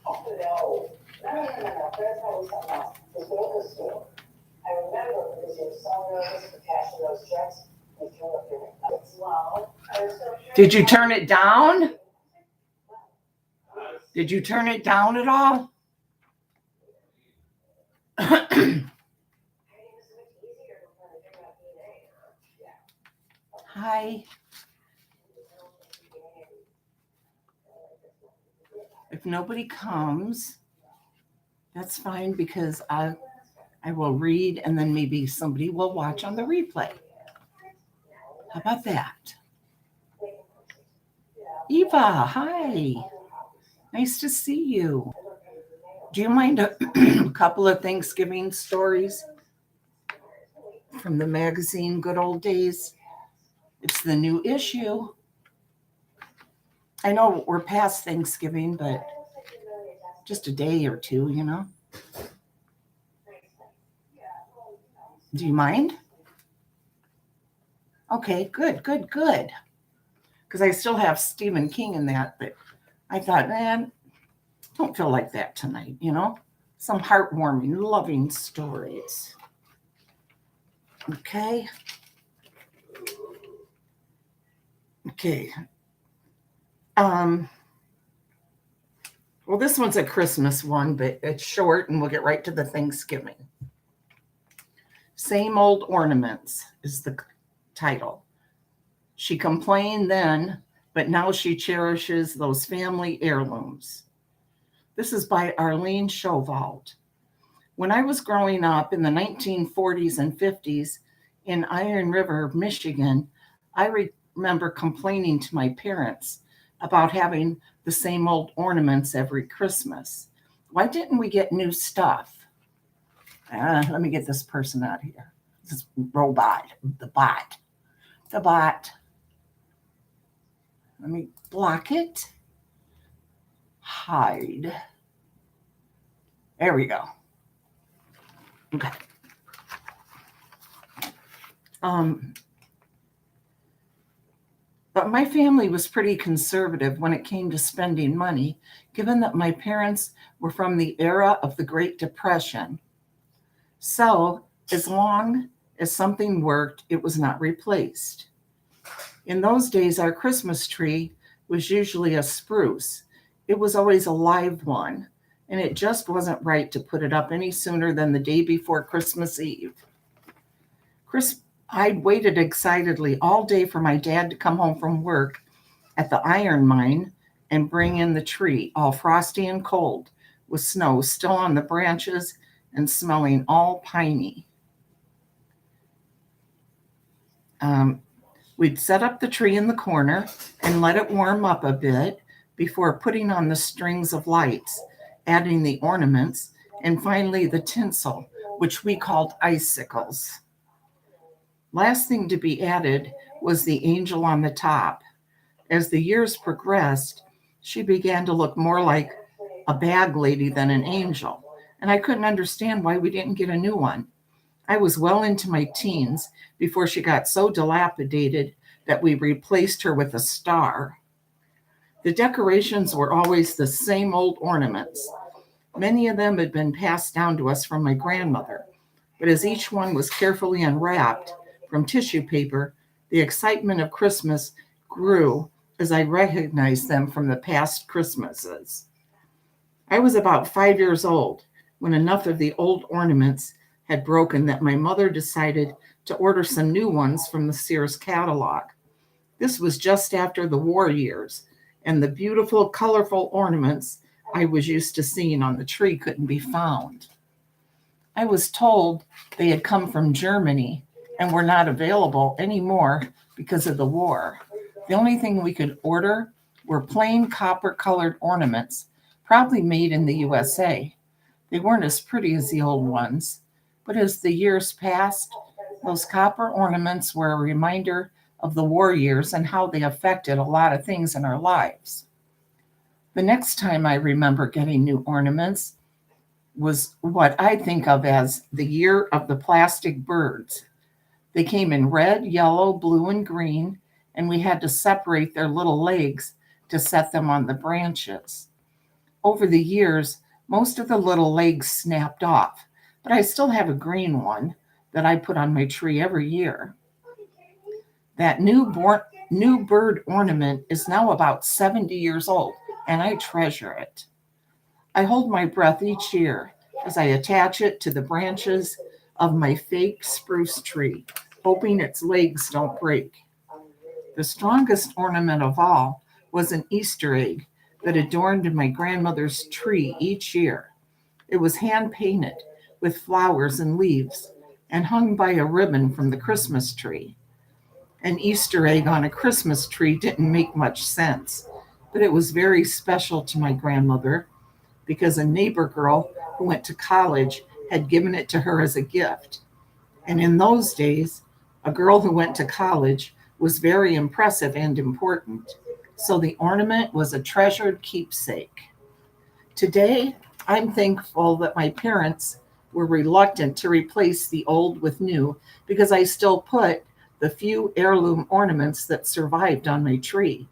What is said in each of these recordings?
Oh, no. No. That's probably something else. His local store. I remember because he was so nervous for cashing those checks. He threw up your well. Did you turn it down? Did you turn it down at all? Hi. If nobody comes, that's fine because I will read and then maybe somebody will watch on the replay. How about that? Eva, hi. Nice to see you. Do you mind a couple of Thanksgiving stories from the magazine Good Old Days? It's the new issue. I know we're past Thanksgiving, but just a day or two, you know. Do you mind? Okay, good. Because I still have Stephen King in that, but I thought, man, don't feel like that tonight, you know? Some heartwarming, loving stories. Okay. Well, this one's a Christmas one, but it's short and we'll get right to the Thanksgiving. Same Old Ornaments is the title. She complained then, but now she cherishes those family heirlooms. This is by Arlene Showald. When I was growing up in the 1940s and 50s in Iron River, Michigan, I remember complaining to my parents about having the same old ornaments every Christmas. Why didn't we get new stuff? Let me get this person out of here. This robot, the bot. Let me block it. Hide. There we go. Okay. But my family was pretty conservative when it came to spending money, given that my parents were from the era of the Great Depression. So, as long as something worked, it was not replaced. In those days, our Christmas tree was usually a spruce. It was always a live one, and it just wasn't right to put it up any sooner than the day before Christmas Eve. I'd waited excitedly all day for my dad to come home from work at the iron mine and bring in the tree, all frosty and cold, with snow still on the branches and smelling all piney. We'd set up the tree in the corner and let it warm up a bit before putting on the strings of lights, adding the ornaments, and finally the tinsel, which we called icicles. Last thing to be added was the angel on the top. As the years progressed, she began to look more like a bag lady than an angel, and I couldn't understand why we didn't get a new one. I was well into my teens before she got so dilapidated that we replaced her with a star. The decorations were always the same old ornaments. Many of them had been passed down to us from my grandmother, but as each one was carefully unwrapped from tissue paper, the excitement of Christmas grew as I recognized them from the past Christmases. I was about 5 years old when enough of the old ornaments had broken that my mother decided to order some new ones from the Sears catalog. This was just after the war years, and the beautiful, colorful ornaments I was used to seeing on the tree couldn't be found. I was told they had come from Germany and were not available anymore because of the war. The only thing we could order were plain copper-colored ornaments, probably made in the USA. They weren't as pretty as the old ones, but as the years passed, those copper ornaments were a reminder of the war years and how they affected a lot of things in our lives. The next time I remember getting new ornaments was what I think of as the year of the plastic birds. They came in red, yellow, blue, and green, and we had to separate their little legs to set them on the branches. Over the years, most of the little legs snapped off, but I still have a green one that I put on my tree every year. That new bird ornament is now about 70 years old, and I treasure it. I hold my breath each year as I attach it to the branches of my fake spruce tree, hoping its legs don't break. The strongest ornament of all was an Easter egg that adorned my grandmother's tree each year. It was hand painted with flowers and leaves and hung by a ribbon from the Christmas tree. An Easter egg on a Christmas tree didn't make much sense, but it was very special to my grandmother because a neighbor girl who went to college had given it to her as a gift. And in those days, a girl who went to college was very impressive and important. So the ornament was a treasured keepsake. Today, I'm thankful that my parents were reluctant to replace the old with new because I still put the few heirloom ornaments that survived on my tree.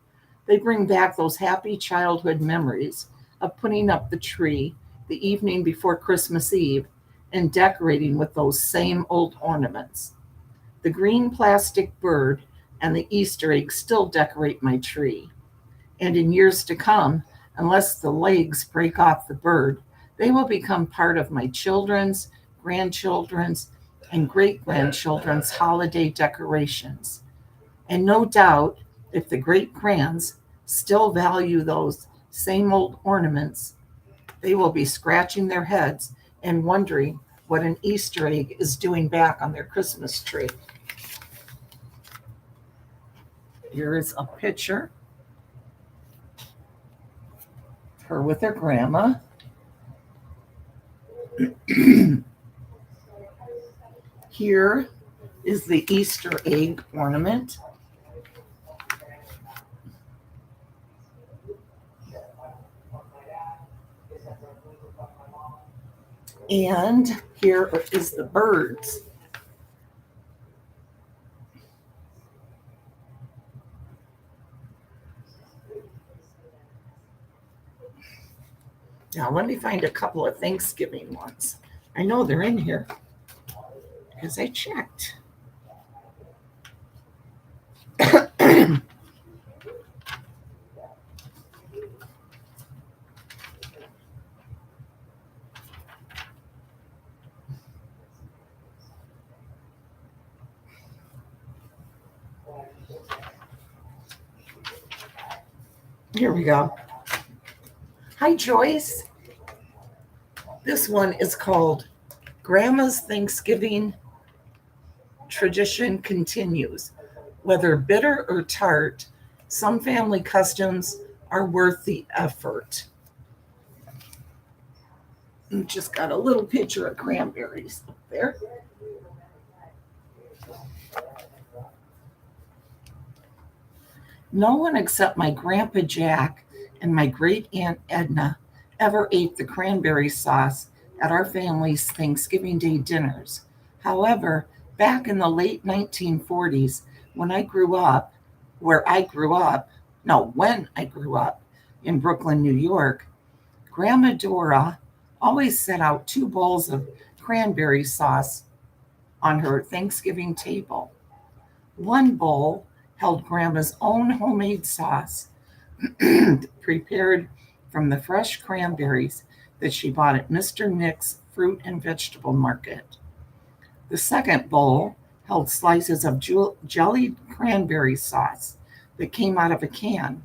They bring back those happy childhood memories of putting up the tree the evening before Christmas Eve and decorating with those same old ornaments. The green plastic bird and the Easter egg still decorate my tree. And in years to come, unless the legs break off the bird, they will become part of my children's, grandchildren's, and great grandchildren's holiday decorations. And no doubt, if the great grands still value those same old ornaments, they will be scratching their heads and wondering what an Easter egg is doing back on their Christmas tree. Here is a picture. Her with her grandma. Here is the Easter egg ornament. And here is the birds. Now let me find a couple of Thanksgiving ones. I know they're in here because I checked. Here we go. Hi, Joyce. This one is called Grandma's Thanksgiving Tradition Continues. Whether bitter or tart, some family customs are worth the effort. And just got a little picture of cranberries up there. No one except my Grandpa Jack and my great Aunt Edna ever ate the cranberry sauce at our family's Thanksgiving Day dinners. However, back in the late 1940s, when I grew up in Brooklyn, New York, Grandma Dora always set out 2 bowls of cranberry sauce on her Thanksgiving table. One bowl held Grandma's own homemade sauce prepared from the fresh cranberries that she bought at Mr. Nick's fruit and vegetable market. The second bowl held slices of jellied cranberry sauce that came out of a can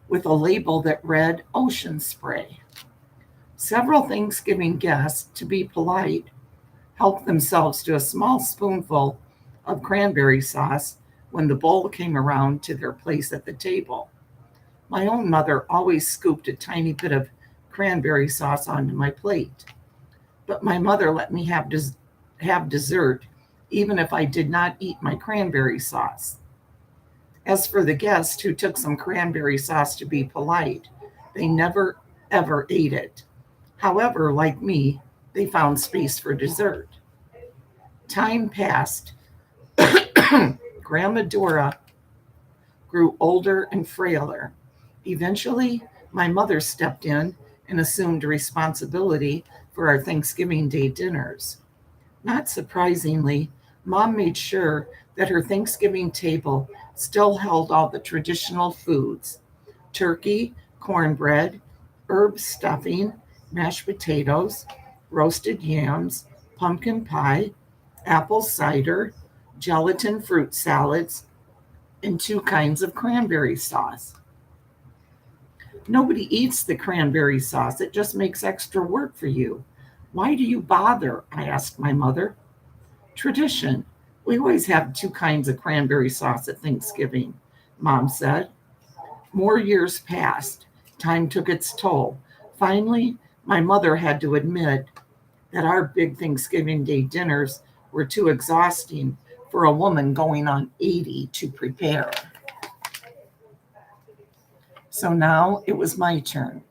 with a label that read Ocean Spray. Several Thanksgiving guests, to be polite, helped themselves to a small spoonful of cranberry sauce when the bowl came around to their place at the table. My own mother always scooped a tiny bit of cranberry sauce onto my plate, but my mother let me have dessert even if I did not eat my cranberry sauce. As for the guest who took some cranberry sauce to be polite, they never ever ate it. However, like me, they found space for dessert. Time passed. Grandma Dora grew older and frailer. Eventually, my mother stepped in and assumed responsibility for our Thanksgiving Day dinners. Not surprisingly, Mom made sure that her Thanksgiving table still held all the traditional foods: turkey, cornbread, herb stuffing, mashed potatoes, roasted yams, pumpkin pie, apple cider, gelatin fruit salads, and two kinds of cranberry sauce. Nobody eats the cranberry sauce. It just makes extra work for you. Why do you bother? I asked my mother. Tradition. We always have two kinds of cranberry sauce at Thanksgiving, Mom said. More years passed. Time took its toll. Finally, my mother had to admit that our big Thanksgiving Day dinners were too exhausting for a woman going on 80 to prepare. So now it was my turn.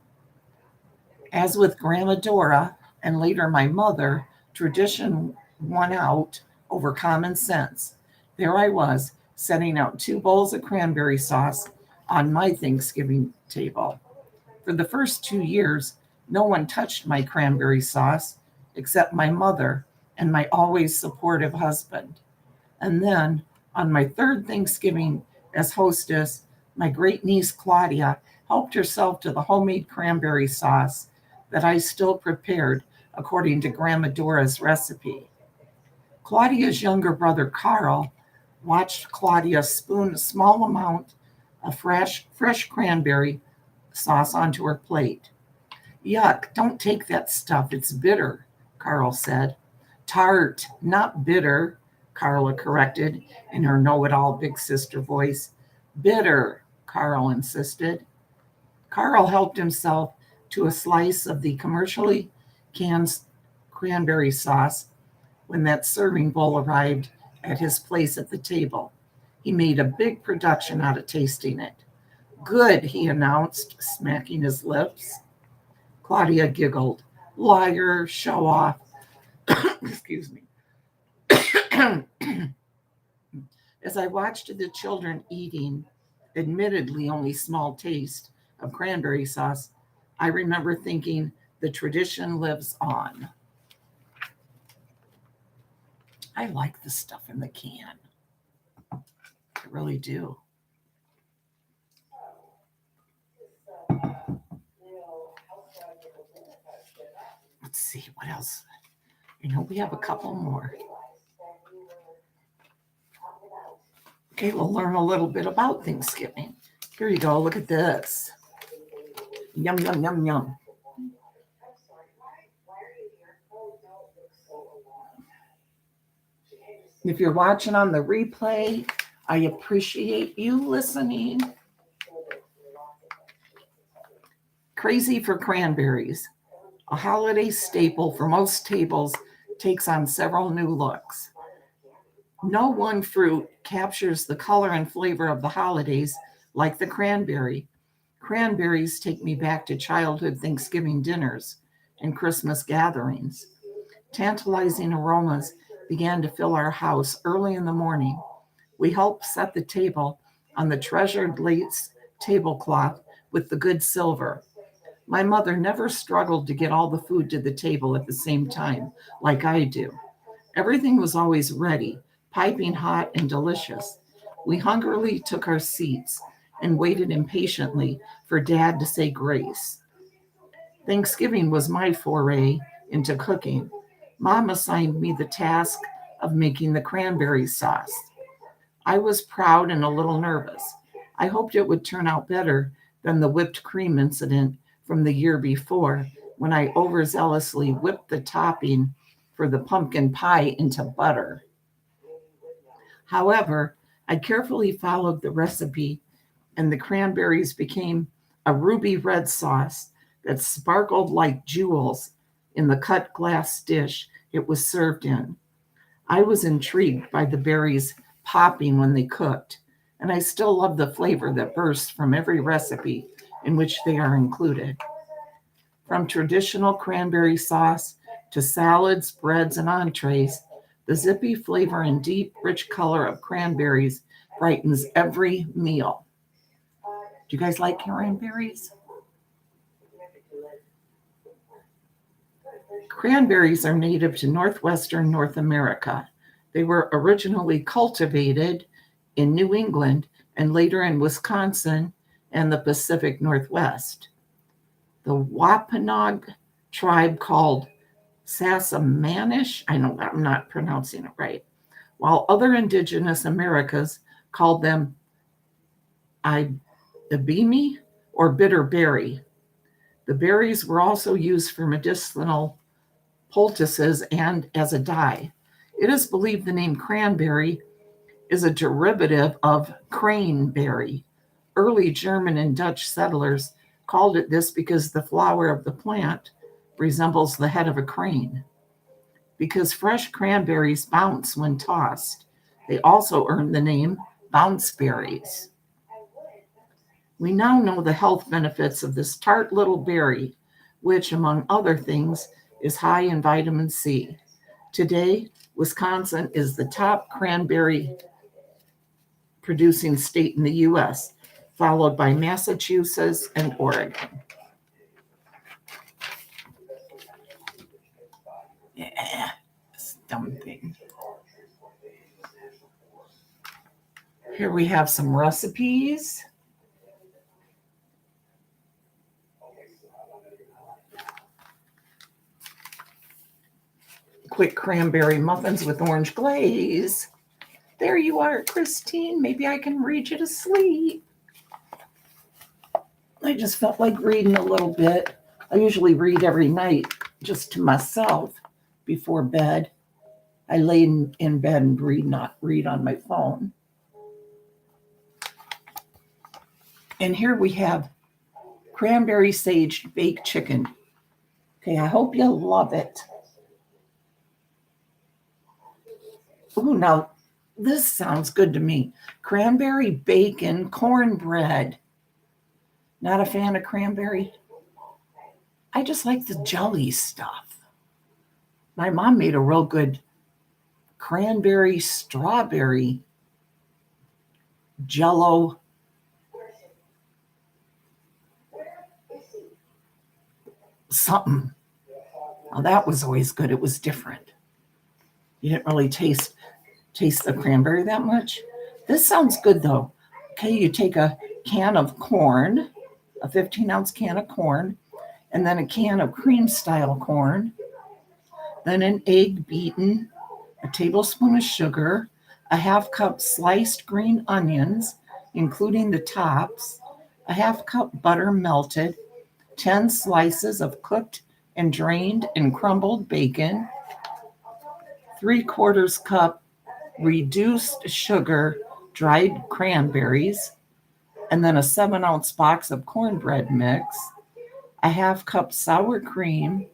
As with Grandma Dora and later my mother, tradition won out over common sense. There I was, setting out two bowls of cranberry sauce on my Thanksgiving table. For the first 2 years, no one touched my cranberry sauce except my mother and my always supportive husband. And then, on my third Thanksgiving as hostess, my great niece Claudia helped herself to the homemade cranberry sauce that I still prepared according to Grandma Dora's recipe. Claudia's younger brother Carl watched Claudia spoon a small amount of fresh cranberry sauce onto her plate. Yuck, don't take that stuff. It's bitter, Carl said. Tart, not bitter, Carla corrected in her know-it-all big sister voice. Bitter, Carl insisted. Carl helped himself to a slice of the commercially canned cranberry sauce when that serving bowl arrived at his place at the table. He made a big production out of tasting it. Good, he announced, smacking his lips. Claudia giggled. Liar, show off. Excuse me. As I watched the children eating, admittedly only small taste, of cranberry sauce, I remember thinking the tradition lives on. I like the stuff in the can. I really do. Let's see what else. We have a couple more. Okay, we'll learn a little bit about Thanksgiving. Here you go. Look at this. Yum, yum, yum, yum. If you're watching on the replay, I appreciate you listening. Crazy for cranberries. A holiday staple for most tables takes on several new looks. No one fruit captures the color and flavor of the holidays like the cranberry. Cranberries take me back to childhood Thanksgiving dinners and Christmas gatherings. Tantalizing aromas began to fill our house early in the morning. We helped set the table on the treasured lace tablecloth with the good silver. My mother never struggled to get all the food to the table at the same time, like I do. Everything was always ready, piping hot and delicious. We hungrily took our seats and waited impatiently for Dad to say grace. Thanksgiving was my foray into cooking. Mom assigned me the task of making the cranberry sauce. I was proud and a little nervous. I hoped it would turn out better than the whipped cream incident from the year before when I overzealously whipped the topping for the pumpkin pie into butter. However, I carefully followed the recipe, and the cranberries became a ruby red sauce that sparkled like jewels in the cut glass dish it was served in. I was intrigued by the berries popping when they cooked, and I still love the flavor that bursts from every recipe in which they are included. From traditional cranberry sauce to salads, breads, and entrees, the zippy flavor and deep, rich color of cranberries brightens every meal. Do you guys like cranberries? Cranberries are native to northwestern North America. They were originally cultivated in New England and later in Wisconsin and the Pacific Northwest. The Wampanoag tribe called Sassamanish, I know I'm not pronouncing it right, while other indigenous Americas called them ibimi or bitter berry. The berries were also used for medicinal poultices and as a dye. It is believed the name cranberry is a derivative of craneberry. Early German and Dutch settlers called it this because the flower of the plant resembles the head of a crane. Because fresh cranberries bounce when tossed, they also earned the name bounceberries. We now know the health benefits of this tart little berry, which, among other things, is high in vitamin C. Today, Wisconsin is the top cranberry producing state in the U.S., followed by Massachusetts and Oregon. Yeah, this dumb thing. Here we have some recipes. Quick cranberry muffins with orange glaze. There you are, Christine. Maybe I can read you to sleep. I just felt like reading a little bit. I usually read every night just to myself before bed. I lay in bed and read, not read on my phone. And here we have cranberry sage baked chicken. Okay, I hope you love it. Ooh, now this sounds good to me. Cranberry bacon cornbread. Not a fan of cranberry. I just like the jelly stuff. My mom made a real good cranberry strawberry jello something. Well, that was always good. It was different. You didn't really taste the cranberry that much. This sounds good though. Okay, you take a can of corn, a 15-ounce can of corn, and then a can of cream style corn, then an egg beaten, a tablespoon of sugar, a half cup sliced green onions, including the tops, a half cup butter melted, 10 slices of cooked and drained and crumbled bacon, 3/4 cup reduced sugar dried cranberries, and then a 7-ounce box of cornbread mix, a half cup sour cream,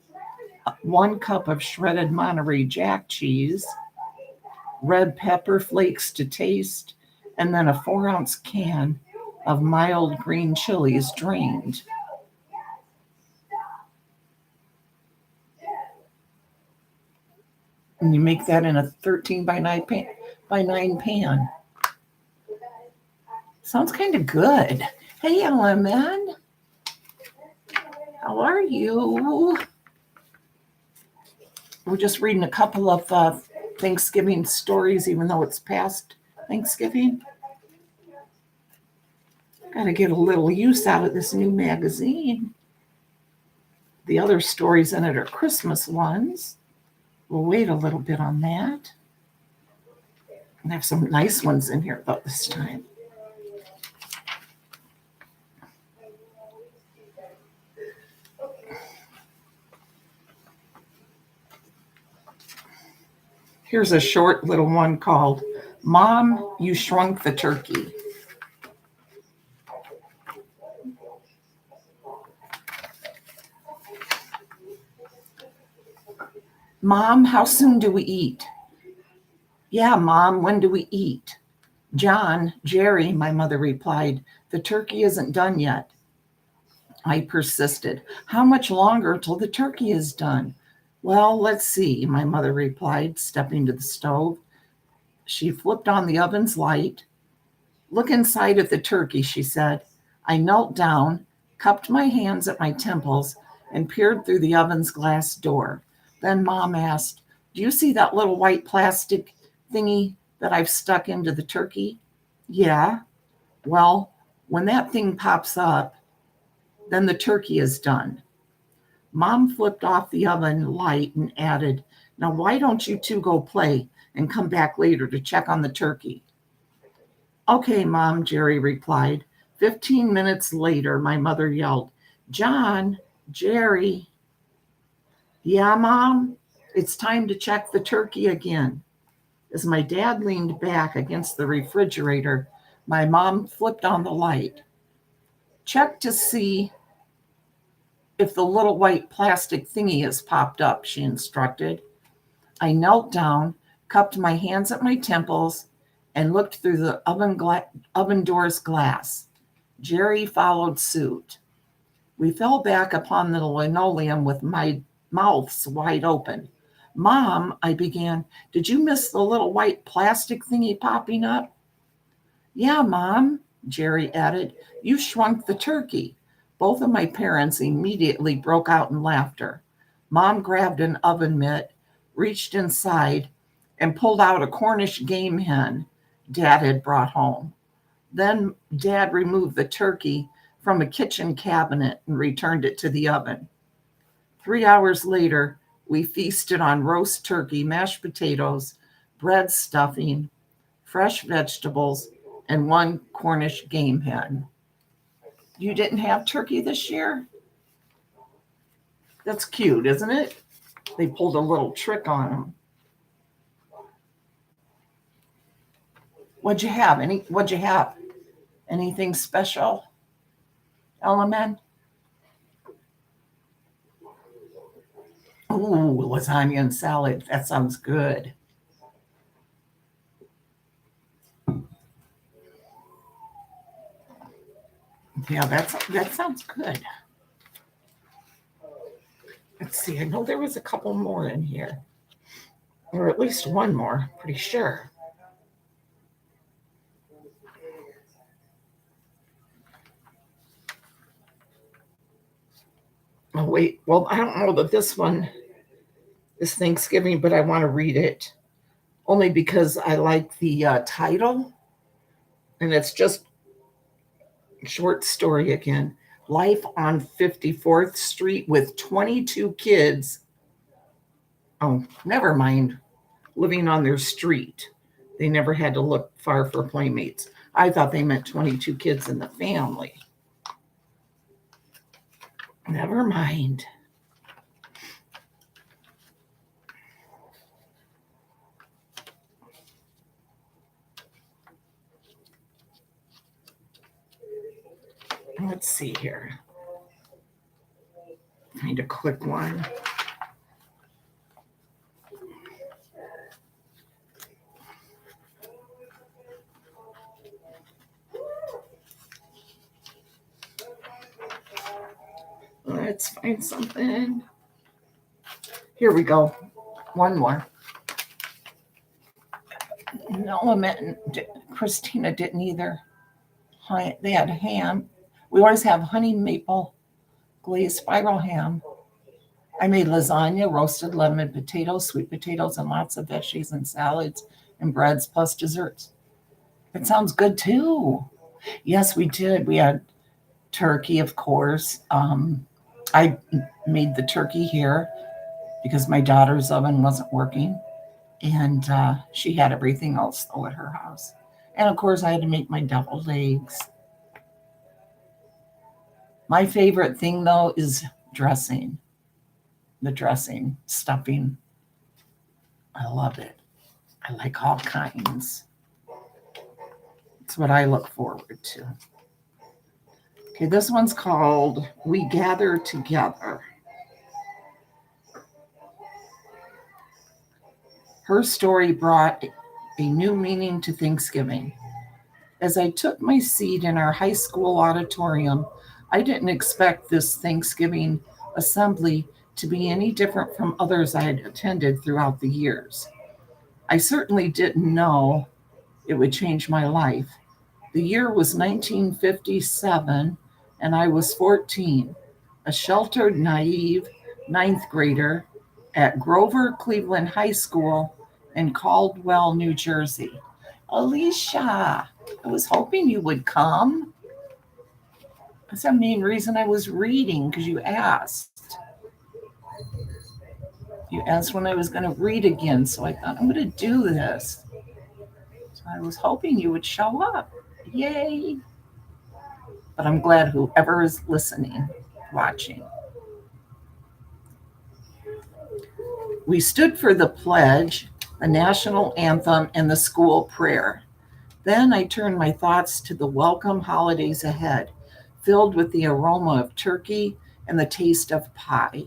1 cup of shredded Monterey Jack cheese, red pepper flakes to taste, and then a 4-ounce can of mild green chilies drained. And you make that in a 13 by 9 pan. Sounds kind of good. Hey, Lemon. How are you? We're just reading a couple of Thanksgiving stories, even though it's past Thanksgiving. Got to get a little use out of this new magazine. The other stories in it are Christmas ones. We'll wait a little bit on that. And I have some nice ones in here about this time. Here's a short little one called Mom, You Shrunk the Turkey. Mom, how soon do we eat? Yeah, Mom, when do we eat? John, Jerry, my mother replied, the turkey isn't done yet. I persisted. How much longer till the turkey is done? Well, let's see, my mother replied, stepping to the stove. She flipped on the oven's light. Look inside at the turkey, she said. I knelt down, cupped my hands at my temples, and peered through the oven's glass door. Then Mom asked, "Do you see that little white plastic thingy that I've stuck into the turkey?" "Yeah." "Well, when that thing pops up, then the turkey is done." Mom flipped off the oven light and added, "Now, why don't you two go play and come back later to check on the turkey?" "Okay, Mom," Jerry replied. 15 minutes later, my mother yelled, "John, Jerry." "Yeah, Mom, it's time to check the turkey again." As my dad leaned back against the refrigerator, my mom flipped on the light. "Check to see if the little white plastic thingy has popped up," she instructed. I knelt down, cupped my hands at my temples, and looked through the oven door's glass. Jerry followed suit. We fell back upon the linoleum with my mouths wide open. "Mom," I began, "did you miss the little white plastic thingy popping up?" "Yeah, Mom," Jerry added, "you shrunk the turkey." Both of my parents immediately broke out in laughter. Mom grabbed an oven mitt, reached inside, and pulled out a Cornish game hen Dad had brought home. Then Dad removed the turkey from a kitchen cabinet and returned it to the oven. 3 hours later, we feasted on roast turkey, mashed potatoes, bread stuffing, fresh vegetables, and one Cornish game hen. You didn't have turkey this year? That's cute, isn't it? They pulled a little trick on them. What'd you have? What'd you have? Anything special, Element? Ooh, lasagna and salad. That sounds good. Yeah, that sounds good. Let's see. I know there was a couple more in here, or at least one more. Pretty sure. Oh wait. Well, I don't know that this one is Thanksgiving, but I want to read it only because I like the title, and it's just a short story again. Life on 54th Street with 22 kids. Oh, never mind. Living on their street. They never had to look far for playmates. I thought they meant 22 kids in the family. Never mind. Let's see here. Find a quick one. Let's find something. Here we go. One more. No, Christina didn't either. They had ham. We always have honey maple glazed spiral ham. I made lasagna, roasted lemon potatoes, sweet potatoes, and lots of veggies and salads and breads plus desserts. It sounds good too. Yes, we did. We had turkey, of course. I made the turkey here because my daughter's oven wasn't working, and she had everything else though at her house. And of course, I had to make my deviled eggs. My favorite thing though is dressing. The dressing, stuffing. I love it. I like all kinds. It's what I look forward to. Okay, this one's called We Gather Together. Her story brought a new meaning to Thanksgiving. As I took my seat in our high school auditorium, I didn't expect this Thanksgiving assembly to be any different from others I had attended throughout the years. I certainly didn't know it would change my life. The year was 1957, and I was 14, a sheltered, naive ninth grader at Grover Cleveland High School in Caldwell, New Jersey. Alicia, I was hoping you would come. That's the main reason I was reading, because you asked. You asked when I was going to read again, so I thought I'm going to do this. So I was hoping you would show up. Yay! But I'm glad whoever is listening, watching. We stood for the pledge, the national anthem, and the school prayer. Then I turned my thoughts to the welcome holidays ahead, filled with the aroma of turkey and the taste of pie.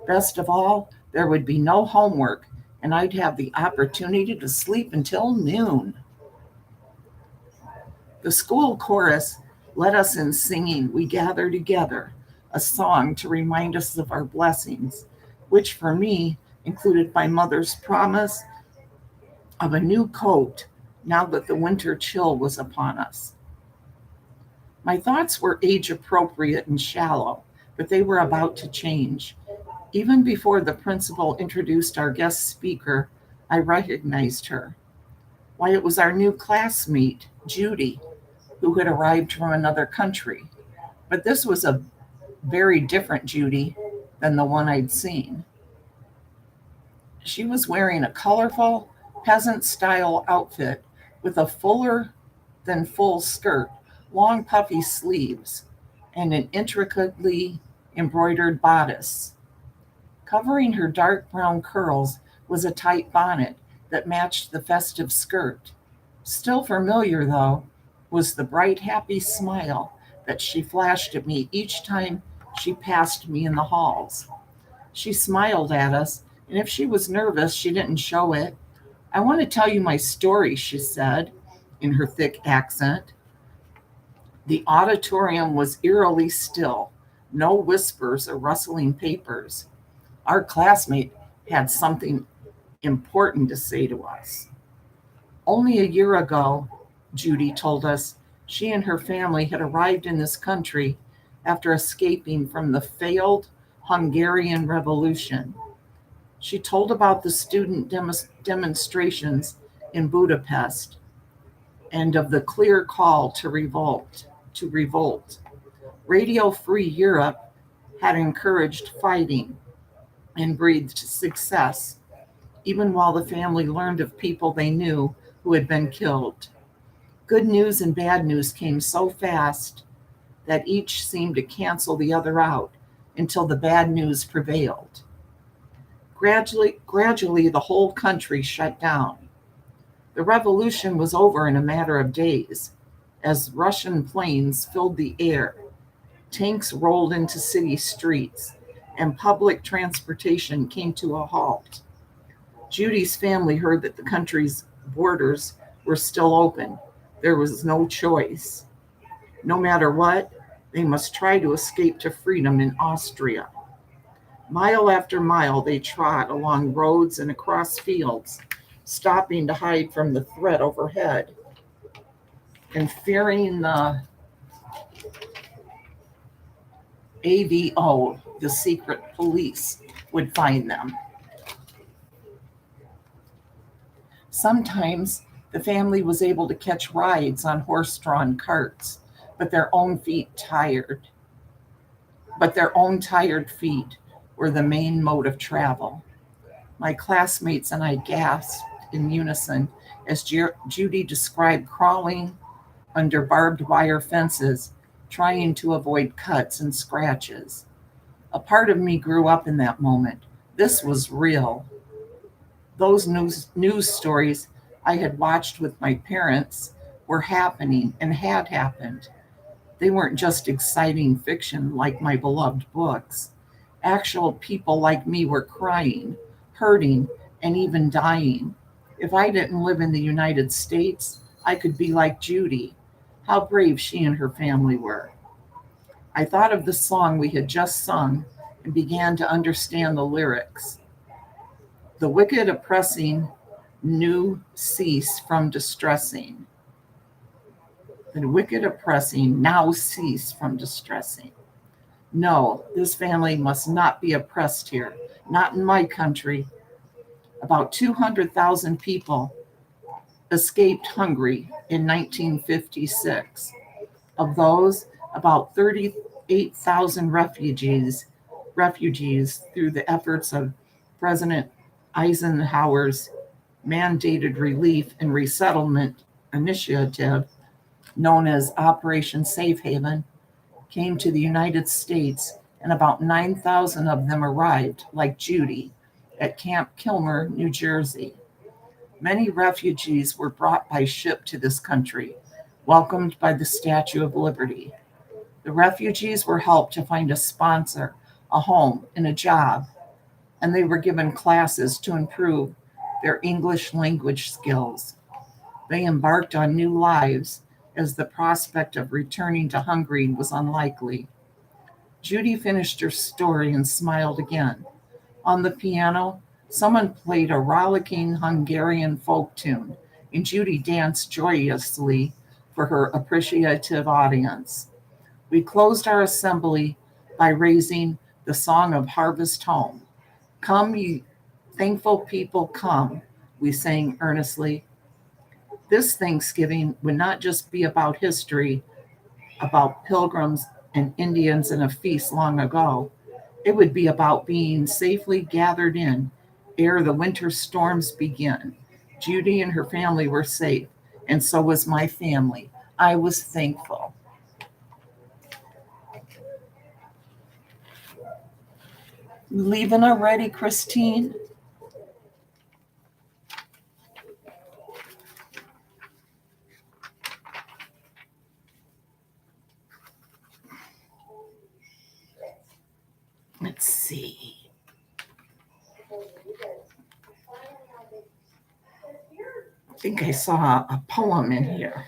Best of all, there would be no homework, and I'd have the opportunity to sleep until noon. The school chorus led us in singing "We Gather Together," a song to remind us of our blessings, which for me included my mother's promise of a new coat now that the winter chill was upon us. My thoughts were age appropriate and shallow, but they were about to change. Even before the principal introduced our guest speaker, I recognized her. Why, it was our new classmate, Judy, who had arrived from another country. But this was a very different Judy than the one I'd seen. She was wearing a colorful, peasant-style outfit with a fuller than full skirt, long puffy sleeves, and an intricately embroidered bodice. Covering her dark brown curls was a tight bonnet that matched the festive skirt. Still familiar, though, was the bright, happy smile that she flashed at me each time she passed me in the halls. She smiled at us, and if she was nervous, she didn't show it. "I want to tell you my story," she said in her thick accent. The auditorium was eerily still, no whispers or rustling papers. Our classmate had something important to say to us. Only a year ago, Judy told us, she and her family had arrived in this country after escaping from the failed Hungarian Revolution. She told about the student demonstrations in Budapest and of the clear call to revolt. Radio Free Europe had encouraged fighting and breathed success, even while the family learned of people they knew who had been killed. Good news and bad news came so fast that each seemed to cancel the other out until the bad news prevailed. Gradually, the whole country shut down. The revolution was over in a matter of days, as Russian planes filled the air, tanks rolled into city streets, and public transportation came to a halt. Judy's family heard that the country's borders were still open. There was no choice. No matter what, they must try to escape to freedom in Austria. Mile after mile, they trod along roads and across fields, stopping to hide from the threat overhead and fearing the AVO, the secret police, would find them. Sometimes the family was able to catch rides on horse-drawn carts, but their own tired feet were the main mode of travel. My classmates and I gasped in unison as Judy described crawling under barbed wire fences, trying to avoid cuts and scratches. A part of me grew up in that moment. This was real. Those news stories I had watched with my parents were happening and had happened. They weren't just exciting fiction like my beloved books. Actual people like me were crying, hurting, and even dying. If I didn't live in the United States, I could be like Judy. How brave she and her family were. I thought of the song we had just sung and began to understand the lyrics. The wicked oppressing new cease from distressing. The wicked oppressing now cease from distressing. No, this family must not be oppressed here. Not in my country. About 200,000 people escaped Hungary in 1956. Of those, about 38,000 refugees through the efforts of President Eisenhower's mandated relief and resettlement initiative known as Operation Safe Haven came to the United States, and about 9,000 of them arrived, like Judy, at Camp Kilmer, New Jersey. Many refugees were brought by ship to this country, welcomed by the Statue of Liberty. The refugees were helped to find a sponsor, a home, and a job, and they were given classes to improve their English language skills. They embarked on new lives as the prospect of returning to Hungary was unlikely. Judy finished her story and smiled again. On the piano, someone played a rollicking Hungarian folk tune, and Judy danced joyously for her appreciative audience. We closed our assembly by raising the Song of Harvest Home. Come, ye thankful people, come, we sang earnestly. This Thanksgiving would not just be about history, about pilgrims and Indians and a feast long ago. It would be about being safely gathered in ere the winter storms begin. Judy and her family were safe, and so was my family. I was thankful. Leaving already, Christine? Let's see. I think I saw a poem in here.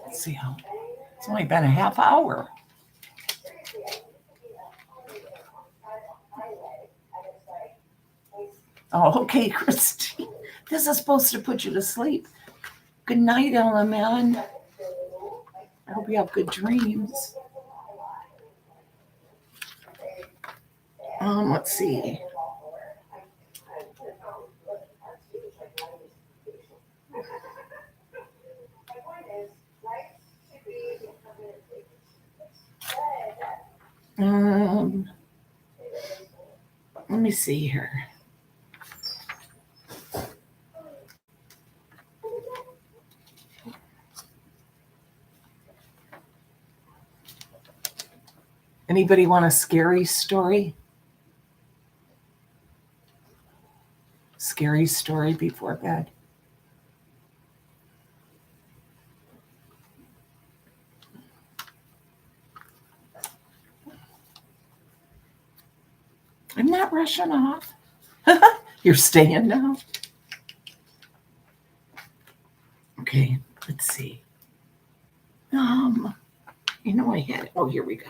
Let's see how. It's only been a half hour. Oh, okay, Christine. This is supposed to put you to sleep. Good night, Ellen. I hope you have good dreams. Let's see. Let me see here. Anybody want a scary story? Scary story before bed? I'm not rushing off. You're staying now? Okay, let's see. I had it. Oh, here we go.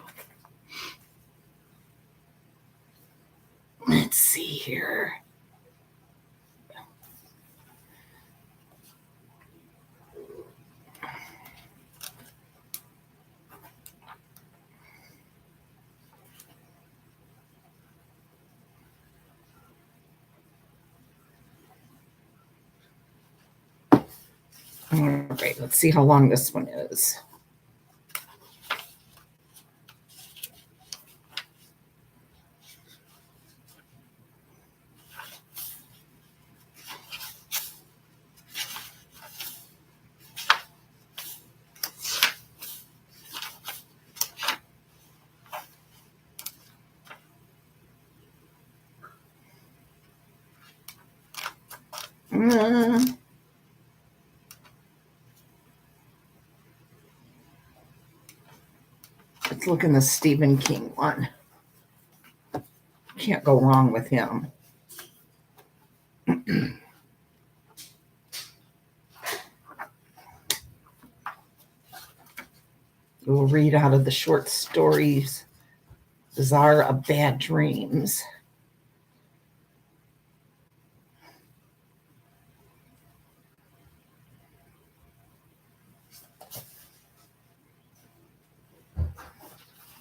Let's see here. All right, let's see how long this one is. Let's look in the Stephen King one. Can't go wrong with him. We'll read out of the short stories, Bazaar of Bad Dreams.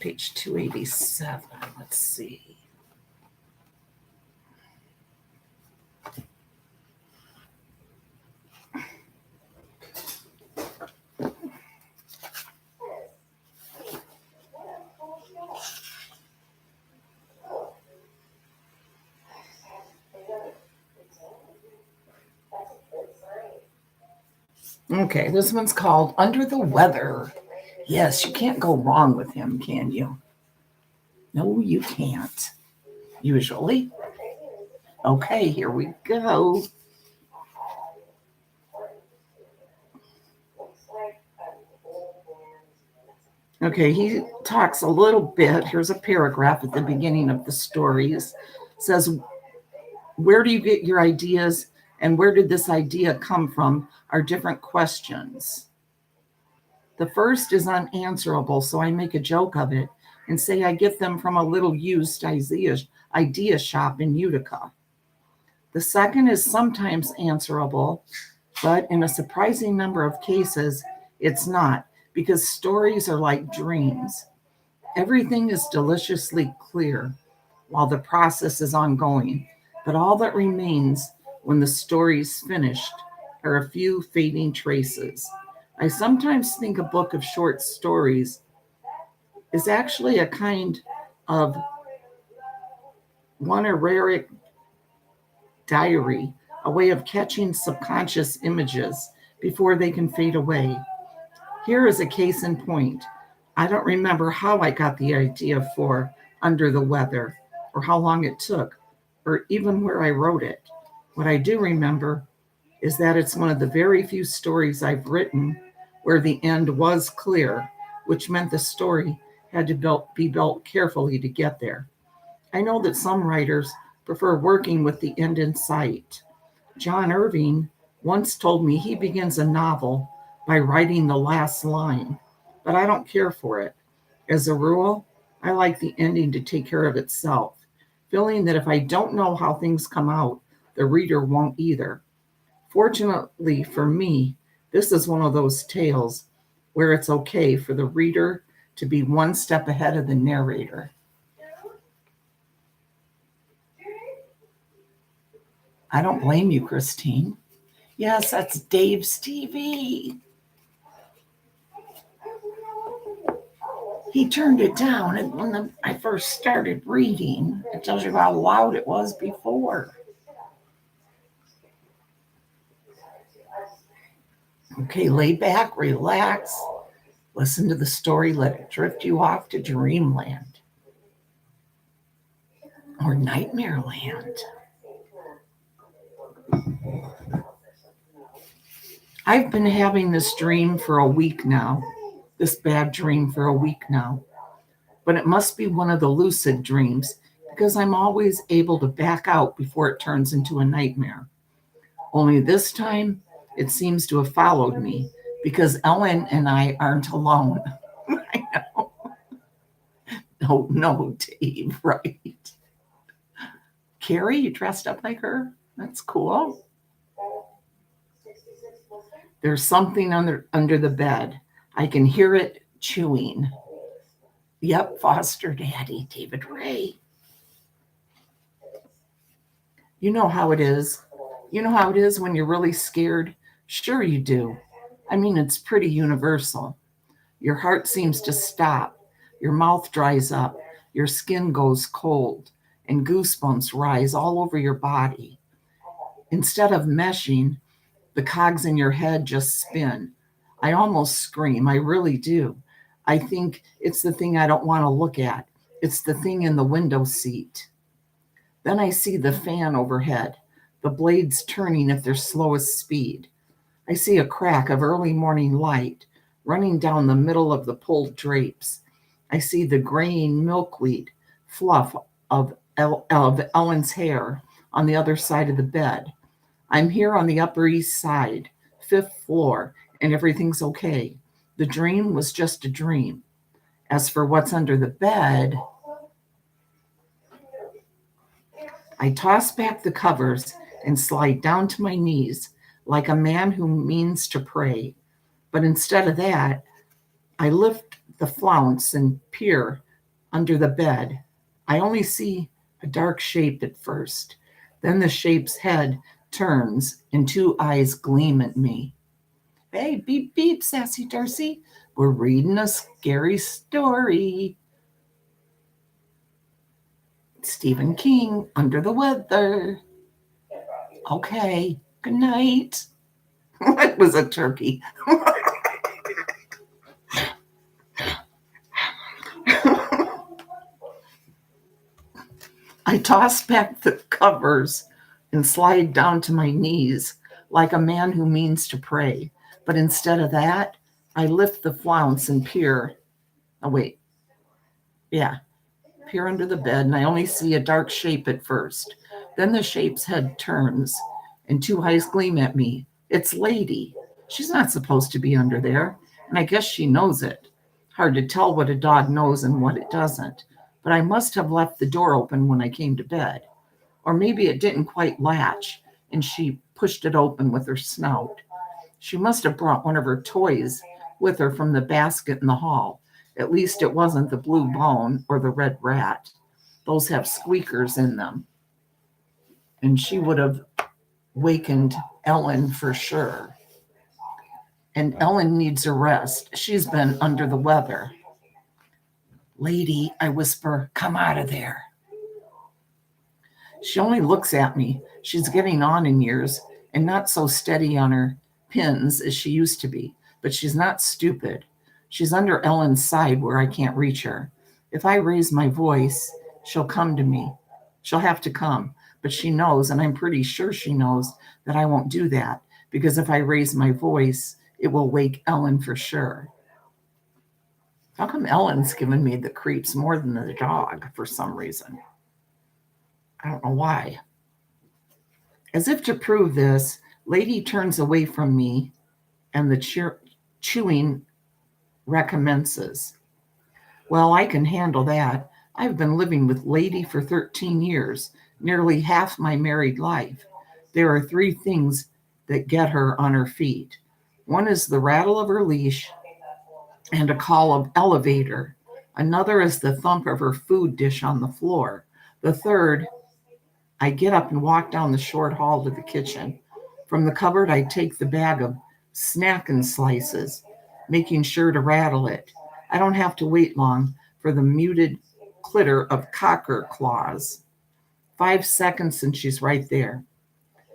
Page 287. Let's see. Okay, this one's called Under the Weather. Yes, you can't go wrong with him, can you? No, you can't. Usually. Okay, here we go. Okay, he talks a little bit. Here's a paragraph at the beginning of the stories. It says, where do you get your ideas and where did this idea come from are different questions. The first is unanswerable, so I make a joke of it and say I get them from a little used idea shop in Utica. The second is sometimes answerable, but in a surprising number of cases, it's not, because stories are like dreams. Everything is deliciously clear while the process is ongoing, but all that remains when the story's finished are a few fading traces. I sometimes think a book of short stories is actually a kind of Wanararic diary, a way of catching subconscious images before they can fade away. Here is a case in point. I don't remember how I got the idea for Under the Weather, or how long it took, or even where I wrote it. What I do remember is that it's one of the very few stories I've written where the end was clear, which meant the story had to be built carefully to get there. I know that some writers prefer working with the end in sight. John Irving once told me he begins a novel by writing the last line, but I don't care for it. As a rule, I like the ending to take care of itself, feeling that if I don't know how things come out, the reader won't either. Fortunately for me, this is one of those tales where it's okay for the reader to be one step ahead of the narrator. I don't blame you, Christine. Yes, that's Dave's TV. He turned it down, and when I first started reading, it tells you how loud it was before. Okay, lay back, relax, listen to the story, let it drift you off to dreamland or nightmare land. I've been having this dream for a week now, this bad dream for a week now, but it must be one of the lucid dreams because I'm always able to back out before it turns into a nightmare. Only this time, it seems to have followed me because Ellen and I aren't alone. I know. No, Dave, right? Carrie, you dressed up like her? That's cool. There's something under the bed. I can hear it chewing. Yep, foster daddy, David Ray. You know how it is. You know how it is when you're really scared? Sure you do. I mean, it's pretty universal. Your heart seems to stop. Your mouth dries up. Your skin goes cold. And goosebumps rise all over your body. Instead of meshing, the cogs in your head just spin. I almost scream. I really do. I think it's the thing I don't want to look at. It's the thing in the window seat. Then I see the fan overhead, the blades turning at their slowest speed. I see a crack of early morning light running down the middle of the pulled drapes. I see the graying milkweed fluff of Ellen's hair on the other side of the bed. I'm here on the Upper East Side, 5th floor, and everything's okay. The dream was just a dream. As for what's under the bed, I toss back the covers and slide down to my knees like a man who means to pray. But instead of that, I lift the flounce and peer under the bed. I only see a dark shape at first. Then the shape's head turns and two eyes gleam at me. Hey, beep, beep, Sassy Darcy. We're reading a scary story. Stephen King, Under the Weather. Okay, good night. It was a turkey. I toss back the covers and slide down to my knees like a man who means to pray. But instead of that, I lift the flounce and peer. Oh, wait. Yeah. Peer under the bed, and I only see a dark shape at first. Then the shape's head turns, and two eyes gleam at me. It's Lady. She's not supposed to be under there, and I guess she knows it. Hard to tell what a dog knows and what it doesn't. But I must have left the door open when I came to bed. Or maybe it didn't quite latch, and she pushed it open with her snout. She must have brought one of her toys with her from the basket in the hall. At least it wasn't the blue bone or the red rat. Those have squeakers in them. And she would have wakened Ellen for sure. And Ellen needs a rest. She's been under the weather. Lady, I whisper, come out of there. She only looks at me. She's getting on in years and not so steady on her pins as she used to be. But she's not stupid. She's under Ellen's side where I can't reach her. If I raise my voice, she'll come to me. She'll have to come. But she knows, and I'm pretty sure she knows, that I won't do that. Because if I raise my voice, it will wake Ellen for sure. How come Ellen's given me the creeps more than the dog for some reason? I don't know why. As if to prove this, Lady turns away from me and the chewing recommences. Well, I can handle that. I've been living with Lady for 13 years, nearly half my married life. There are three things that get her on her feet. One is the rattle of her leash and a call of elevator. Another is the thump of her food dish on the floor. The third, I get up and walk down the short hall to the kitchen. From the cupboard, I take the bag of snackin' slices, making sure to rattle it. I don't have to wait long for the muted clitter of cocker claws. 5 seconds and she's right there.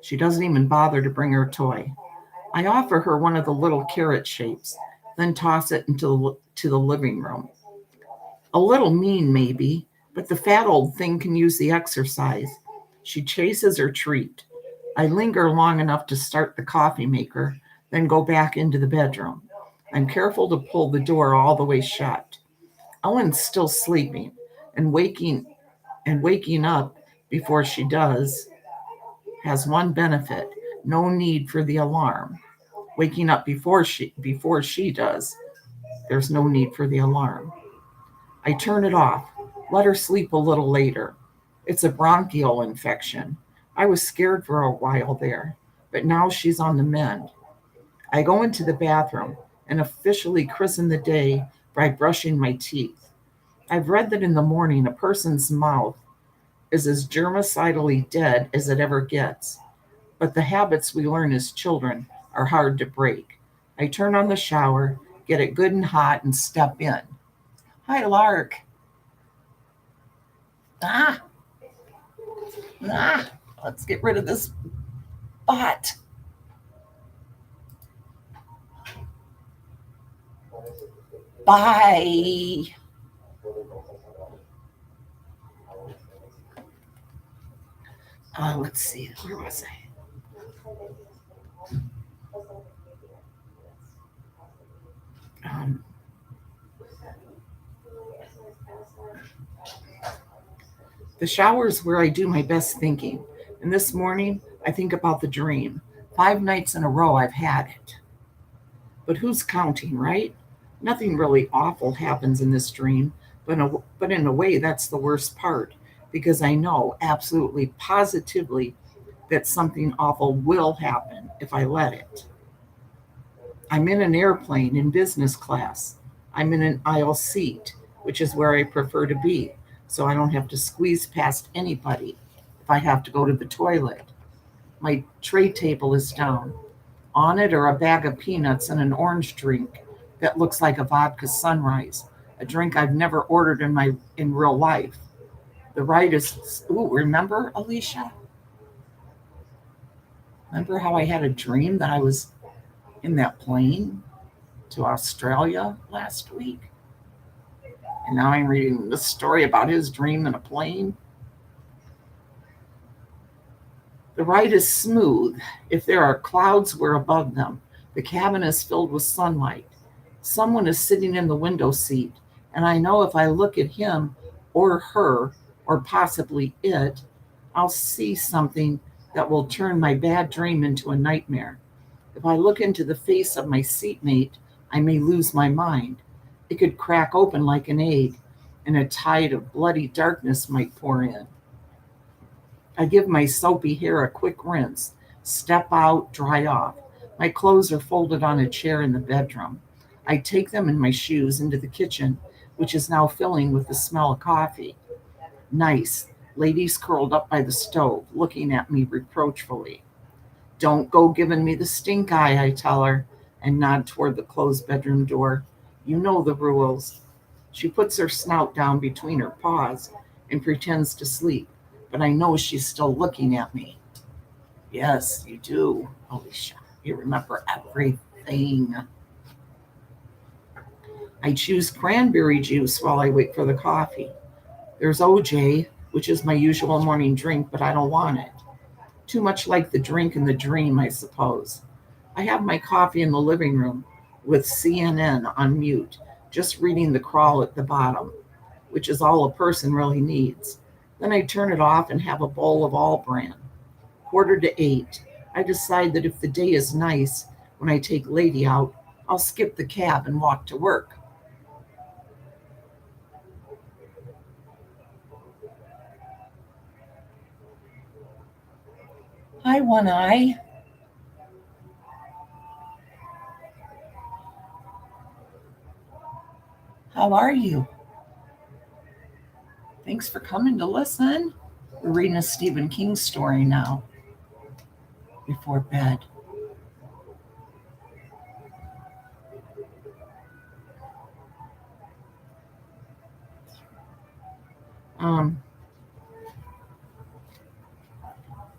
She doesn't even bother to bring her toy. I offer her one of the little carrot shapes, then toss it to the living room. A little mean, maybe, but the fat old thing can use the exercise. She chases her treat. I linger long enough to start the coffee maker, then go back into the bedroom. I'm careful to pull the door all the way shut. Ellen's still sleeping, and waking up before she does has one benefit: no need for the alarm. Waking up before she does, there's no need for the alarm. I turn it off, let her sleep a little later. It's a bronchial infection. I was scared for a while there, but now she's on the mend. I go into the bathroom and officially christen the day by brushing my teeth. I've read that in the morning, a person's mouth is as germicidally dead as it ever gets. But the habits we learn as children are hard to break. I turn on the shower, get it good and hot, and step in. Hi, Lark. Let's get rid of this bot. Bye. Let's see. Where was I? The shower is where I do my best thinking. And this morning, I think about the dream. 5 nights in a row, I've had it. But who's counting, right? Nothing really awful happens in this dream, but in a way, that's the worst part, because I know absolutely positively that something awful will happen if I let it. I'm in an airplane in business class. I'm in an aisle seat. which is where I prefer to be, so I don't have to squeeze past anybody if I have to go to the toilet. My tray table is down. On it are a bag of peanuts and an orange drink that looks like a vodka sunrise, a drink I've never ordered in real life. The right is, ooh, remember, Alicia? Remember how I had a dream that I was in that plane to Australia last week? And now I'm reading the story about his dream in a plane. The right is smooth. If there are clouds, we're above them. The cabin is filled with sunlight. Someone is sitting in the window seat, and I know if I look at him or her, or possibly it, I'll see something that will turn my bad dream into a nightmare. If I look into the face of my seatmate, I may lose my mind. It could crack open like an egg, and a tide of bloody darkness might pour in. I give my soapy hair a quick rinse, step out, dry off. My clothes are folded on a chair in the bedroom. I take them and my shoes into the kitchen, which is now filling with the smell of coffee. Nice. Ladies curled up by the stove, looking at me reproachfully. Don't go giving me the stink eye, I tell her, and nod toward the closed bedroom door. You know the rules. She puts her snout down between her paws and pretends to sleep, but I know she's still looking at me. Yes, you do, Alicia. You remember everything. I choose cranberry juice while I wait for the coffee. There's OJ, which is my usual morning drink, but I don't want it. Too much like the drink in the dream, I suppose. I have my coffee in the living room with CNN on mute, just reading the crawl at the bottom, which is all a person really needs. Then I turn it off and have a bowl of All Bran. 7:45. I decide that if the day is nice, when I take Lady out, I'll skip the cab and walk to work. Hi, One Eye. How are you? Thanks for coming to listen. We're reading a Stephen King story now before bed. Um,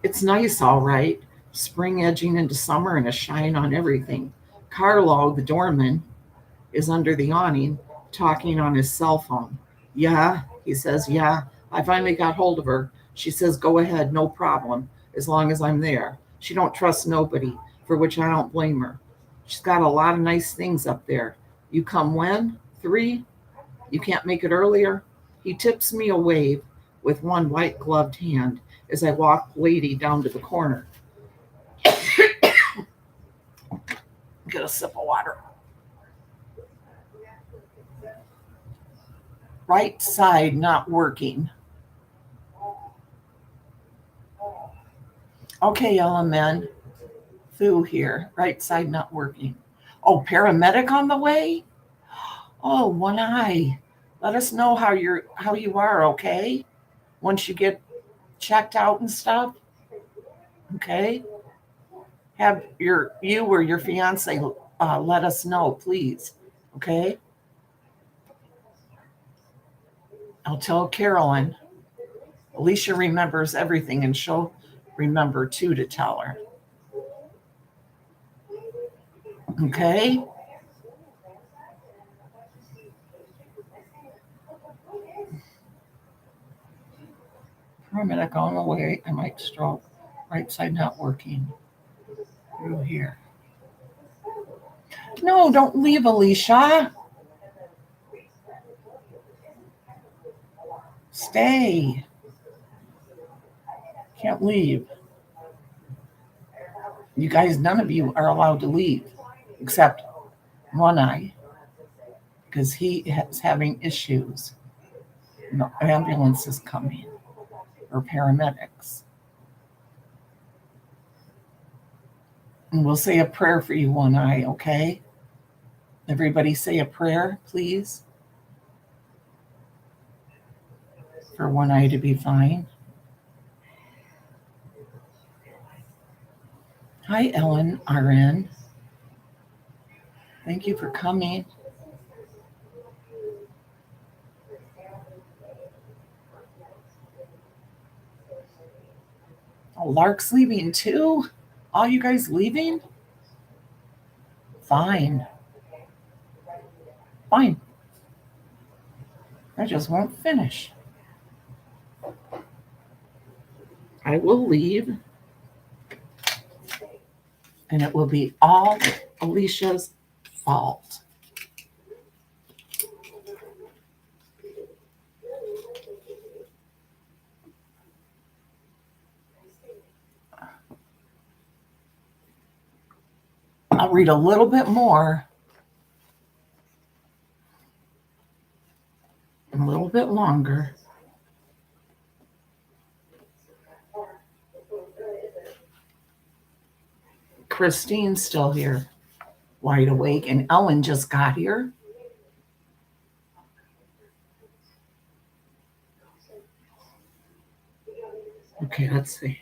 it's nice, all right. Spring edging into summer and a shine on everything. Carlo, the doorman, is under the awning talking on his cell phone. Yeah, he says, yeah, I finally got hold of her. She says, go ahead, no problem, as long as I'm there. She don't trust nobody, for which I don't blame her. She's got a lot of nice things up there. You come when? 3? You can't make it earlier? He tips me a wave with one white gloved hand as I walk Lady down to the corner. Get a sip of water. Right side not working. Okay, LMN. Through here. Right side not working. Oh, paramedic on the way? Oh, One Eye. Let us know how you are, okay? Once you get checked out and stuff. Okay? Have you or your fiance let us know, please. Okay? I'll tell Carolyn. Alicia remembers everything, and she'll remember too to tell her. Okay? Paramedic on the way. I might stroke. Right side not working. Through here. No, don't leave, Alicia. Stay. Can't leave. You guys, none of you are allowed to leave, except One Eye, because he is having issues. No ambulance is coming, or paramedics. And we'll say a prayer for you, One Eye, okay? Everybody say a prayer, please. for one eye to be fine. Hi, Ellen RN. Thank you for coming. Oh, Lark's leaving too? All you guys leaving? Fine. Fine. I just won't finish. I will leave. And it will be all Alicia's fault. I'll read a little bit more. A little bit longer. Christine's still here, wide awake, and Ellen just got here. Okay, let's see.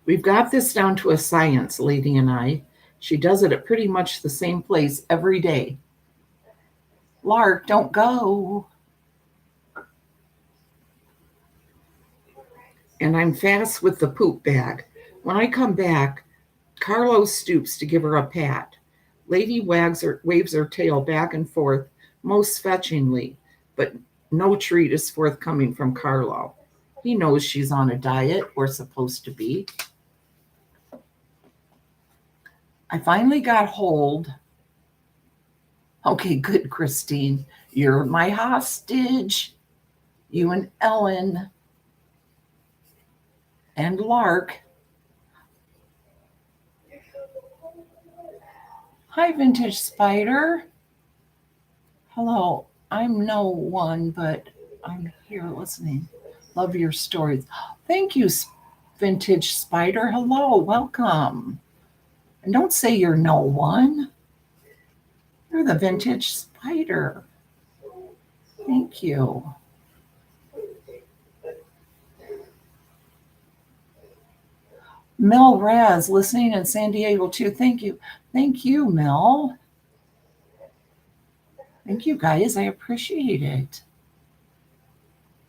We've got this down to a science, Lady and I. She does it at pretty much the same place every day. Lark, don't go. And I'm fast with the poop bag. When I come back, Carlos stoops to give her a pat. Lady waves her tail back and forth, most fetchingly, but no treat is forthcoming from Carlo. He knows she's on a diet, or supposed to be. I finally got hold. Okay, good, Christine. You're my hostage. You and Ellen and Lark. Hi, Vintage Spider. Hello. I'm no one, but I'm here listening. Love your stories. Thank you, Vintage Spider. Hello, welcome. And don't say you're no one. You're the Vintage Spider. Thank you. Mel Raz, listening in San Diego too. Thank you. Thank you, Mel. Thank you, guys. I appreciate it.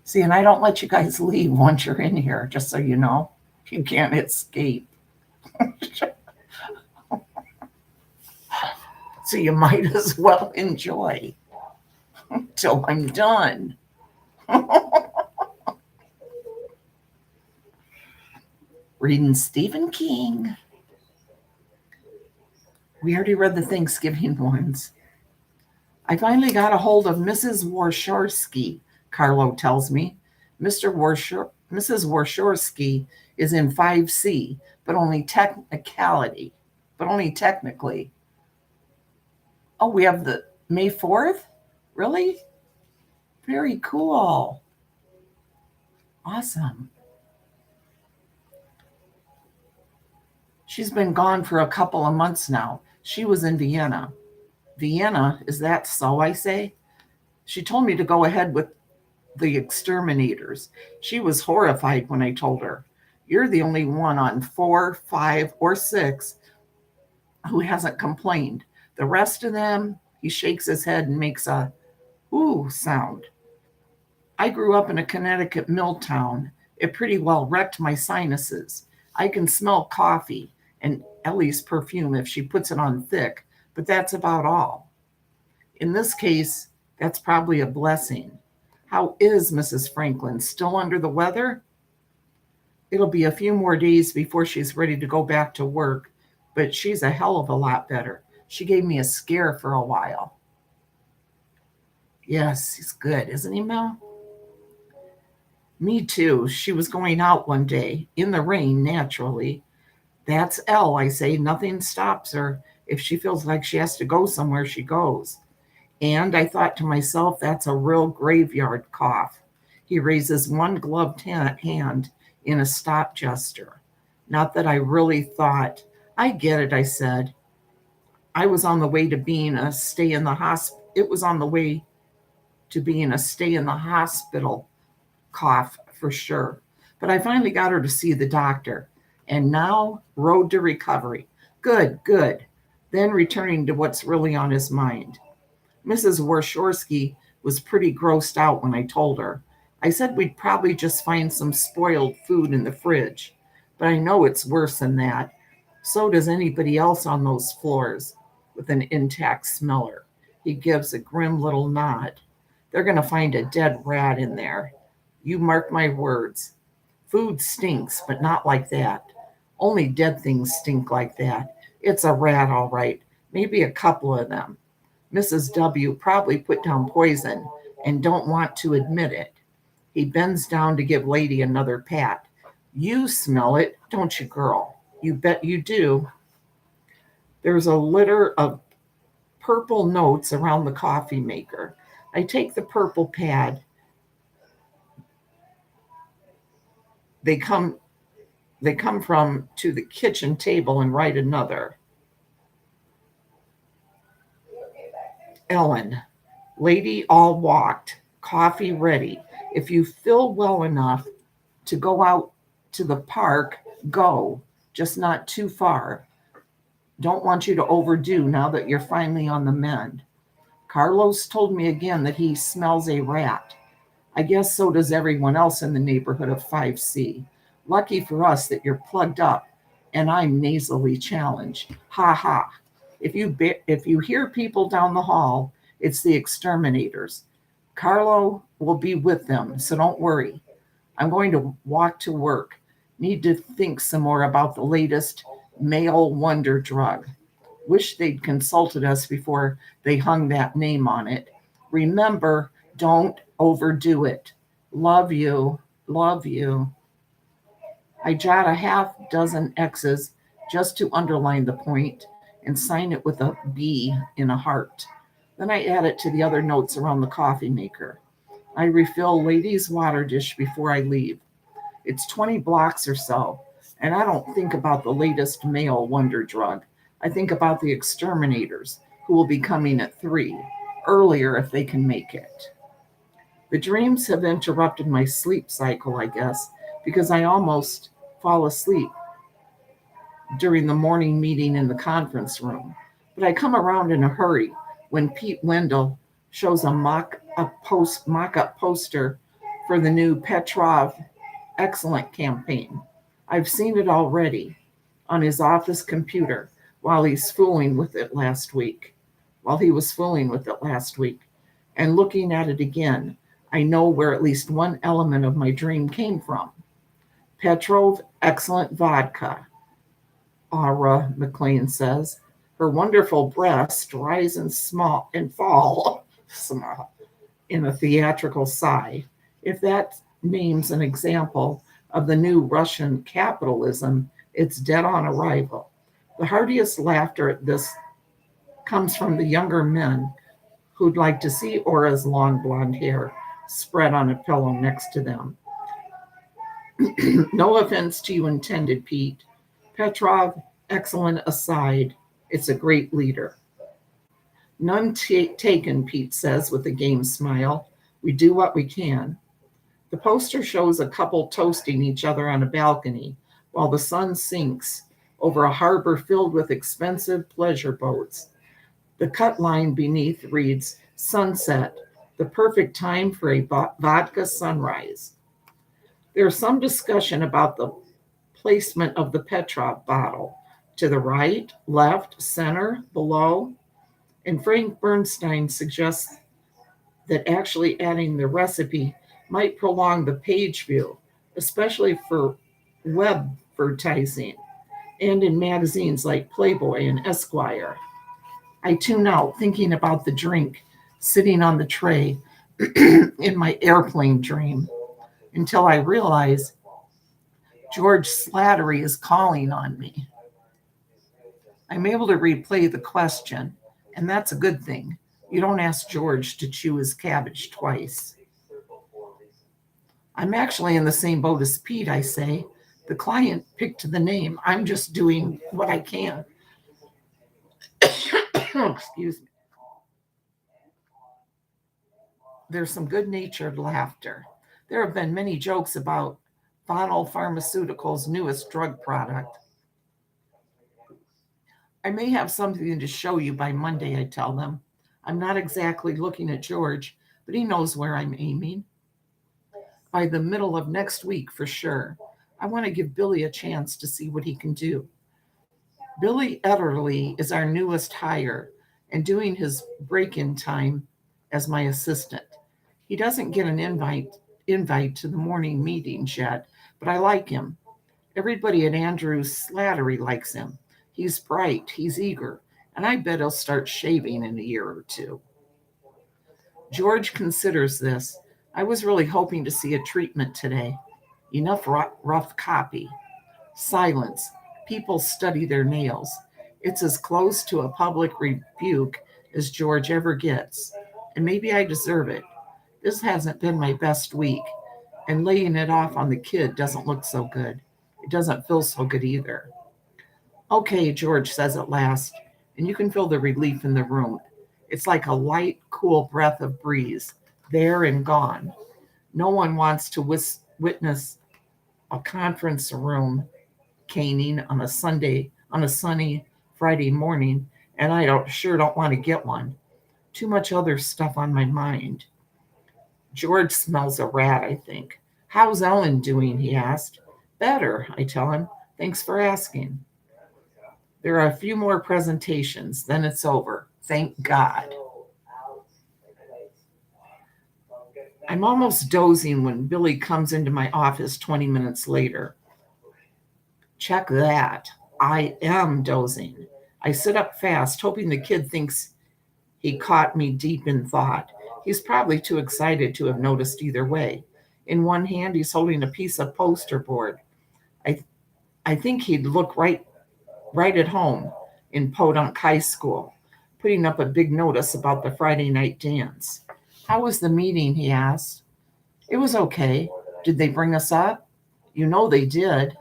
See, and I don't let you guys leave once you're in here, just so you know. You can't escape. So you might as well enjoy until I'm done. Reading Stephen King. We already read the Thanksgiving ones. I finally got a hold of Mrs. Warshorski, Carlo tells me. Mrs. Warshorski is in 5C, but only technically. Oh, we have the May 4th? Really? Very cool. Awesome. She's been gone for a couple of months now. She was in Vienna. Vienna, is that so, I say? She told me to go ahead with the exterminators. She was horrified when I told her. You're the only one on 4, 5, or 6 who hasn't complained. The rest of them, he shakes his head and makes a ooh sound. I grew up in a Connecticut mill town. It pretty well wrecked my sinuses. I can smell coffee and Ellie's perfume if she puts it on thick, but that's about all. In this case, that's probably a blessing. How is Mrs. Franklin? Still under the weather? It'll be a few more days before she's ready to go back to work, but she's a hell of a lot better. She gave me a scare for a while. Yes, he's good, isn't he, Mel? Me too. She was going out one day, in the rain, naturally. That's Elle, I say. Nothing stops her. If she feels like she has to go somewhere, she goes. And I thought to myself, that's a real graveyard cough. He raises one gloved hand in a stop gesture. Not that I really thought. I get it, I said. I was on the way to being a stay in the hospital. It was on the way to being a stay in the hospital cough for sure. But I finally got her to see the doctor, and now road to recovery. Good, good. Then returning to what's really on his mind. Mrs. Warshorski was pretty grossed out when I told her. I said we'd probably just find some spoiled food in the fridge, but I know it's worse than that. So does anybody else on those floors with an intact smeller. He gives a grim little nod. They're going to find a dead rat in there. You mark my words. Food stinks, but not like that. Only dead things stink like that. It's a rat, all right. Maybe a couple of them. Mrs. W. probably put down poison and don't want to admit it. He bends down to give Lady another pat. You smell it, don't you, girl? You bet you do. There's a litter of purple notes around the coffee maker. I take the purple pad. They come from to the kitchen table and write another. Ellen, lady all walked, coffee ready. If you feel well enough to go out to the park, go, just not too far. Don't want you to overdo now that you're finally on the mend. Carlos told me again that he smells a rat. I guess so does everyone else in the neighborhood of 5C. Lucky for us that you're plugged up and I'm nasally challenged. Ha ha. If you hear people down the hall, it's the exterminators. Carlo will be with them, so don't worry. I'm going to walk to work. Need to think some more about the latest male wonder drug. Wish they'd consulted us before they hung that name on it. Remember, don't overdo it. Love you. Love you. I jot a half dozen X's just to underline the point and sign it with a B in a heart. Then I add it to the other notes around the coffee maker. I refill Lady's water dish before I leave. It's 20 blocks or so, and I don't think about the latest male wonder drug. I think about the exterminators who will be coming at 3, earlier if they can make it. The dreams have interrupted my sleep cycle, I guess, because I almost fall asleep during the morning meeting in the conference room. But I come around in a hurry when Pete Wendell shows a mock-up poster for the new Petrov Excellent campaign. I've seen it already on his office computer while he was fooling with it last week. And looking at it again, I know where at least one element of my dream came from. Petrov Excellent vodka, Aura McLean says. Her wonderful breast rise and fall in a theatrical sigh. If that name's an example of the new Russian capitalism, it's dead on arrival. The heartiest laughter at this comes from the younger men who'd like to see Aura's long blonde hair spread on a pillow next to them. No offense to you intended, Pete. Petrov, excellent aside, it's a great leader. None taken, Pete says with a game smile. We do what we can. The poster shows a couple toasting each other on a balcony while the sun sinks over a harbor filled with expensive pleasure boats. The cut line beneath reads, sunset, the perfect time for a vodka sunrise. There's some discussion about the placement of the Petrov bottle, to the right, left, center, below, and Frank Bernstein suggests that actually adding the recipe might prolong the page view, especially for web advertising and in magazines like Playboy and Esquire. I tune out thinking about the drink sitting on the tray in my airplane dream until I realize George Slattery is calling on me. I'm able to replay the question, and that's a good thing. You don't ask George to chew his cabbage twice. I'm actually in the same boat as Pete, I say. The client picked the name. I'm just doing what I can. Excuse me. There's some good-natured laughter. There have been many jokes about Vonal Pharmaceuticals' newest drug product. I may have something to show you by Monday, I tell them. I'm not exactly looking at George, but he knows where I'm aiming. By the middle of next week, for sure. I want to give Billy a chance to see what he can do. Billy Ederly is our newest hire and doing his break-in time as my assistant. He doesn't get an invite to the morning meetings yet, but I like him. Everybody at Andrews Slattery likes him. He's bright, he's eager, and I bet he'll start shaving in a year or two. George considers this. I was really hoping to see a treatment today. Enough rough copy. Silence. People study their nails. It's as close to a public rebuke as George ever gets. And maybe I deserve it. This hasn't been my best week, and laying it off on the kid doesn't look so good. It doesn't feel so good either. Okay, George says at last, and you can feel the relief in the room. It's like a light, cool breath of breeze, there and gone. No one wants to witness a conference room caning on a sunny Friday morning, and I don't want to get one. Too much other stuff on my mind. George smells a rat, I think. How's Ellen doing? He asked. Better, I tell him. Thanks for asking. There are a few more presentations, then it's over. Thank God. I'm almost dozing when Billy comes into my office 20 minutes later. Check that. I am dozing. I sit up fast, hoping the kid thinks he caught me deep in thought. He's probably too excited to have noticed either way. In one hand, he's holding a piece of poster board. I think he'd look right at home in Podunk High School, putting up a big notice about the Friday night dance. How was the meeting? He asked. It was okay. Did they bring us up? You know they did.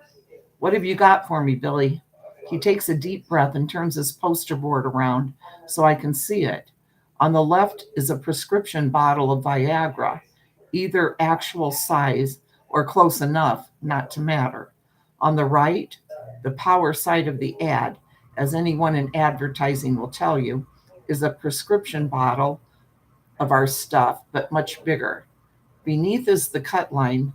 What have you got for me, Billy? He takes a deep breath and turns his poster board around so I can see it. On the left is a prescription bottle of Viagra, either actual size or close enough not to matter. On the right, the power side of the ad, as anyone in advertising will tell you, is a prescription bottle of our stuff, but much bigger. Beneath is the cut line,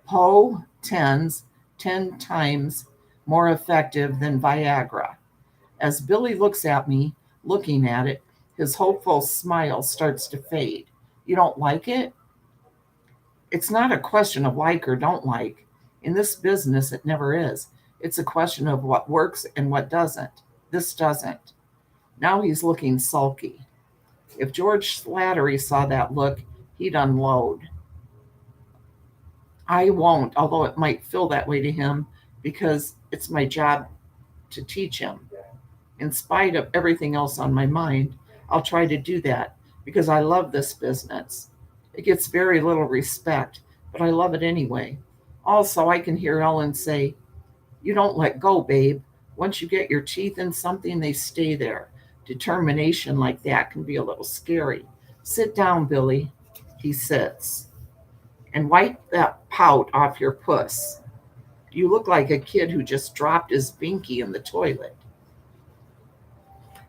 Po 10s, 10 times more effective than Viagra. As Billy looks at me, looking at it, his hopeful smile starts to fade. You don't like it? It's not a question of like or don't like. In this business, it never is. It's a question of what works and what doesn't. This doesn't. Now he's looking sulky. If George Slattery saw that look, he'd unload. I won't, although it might feel that way to him because it's my job to teach him. In spite of everything else on my mind, I'll try to do that because I love this business. It gets very little respect, but I love it anyway. Also, I can hear Ellen say, "You don't let go, babe. Once you get your teeth in something, they stay there. Determination like that can be a little scary. Sit down, Billy." He sits. And wipe that pout off your puss. You look like a kid who just dropped his binky in the toilet.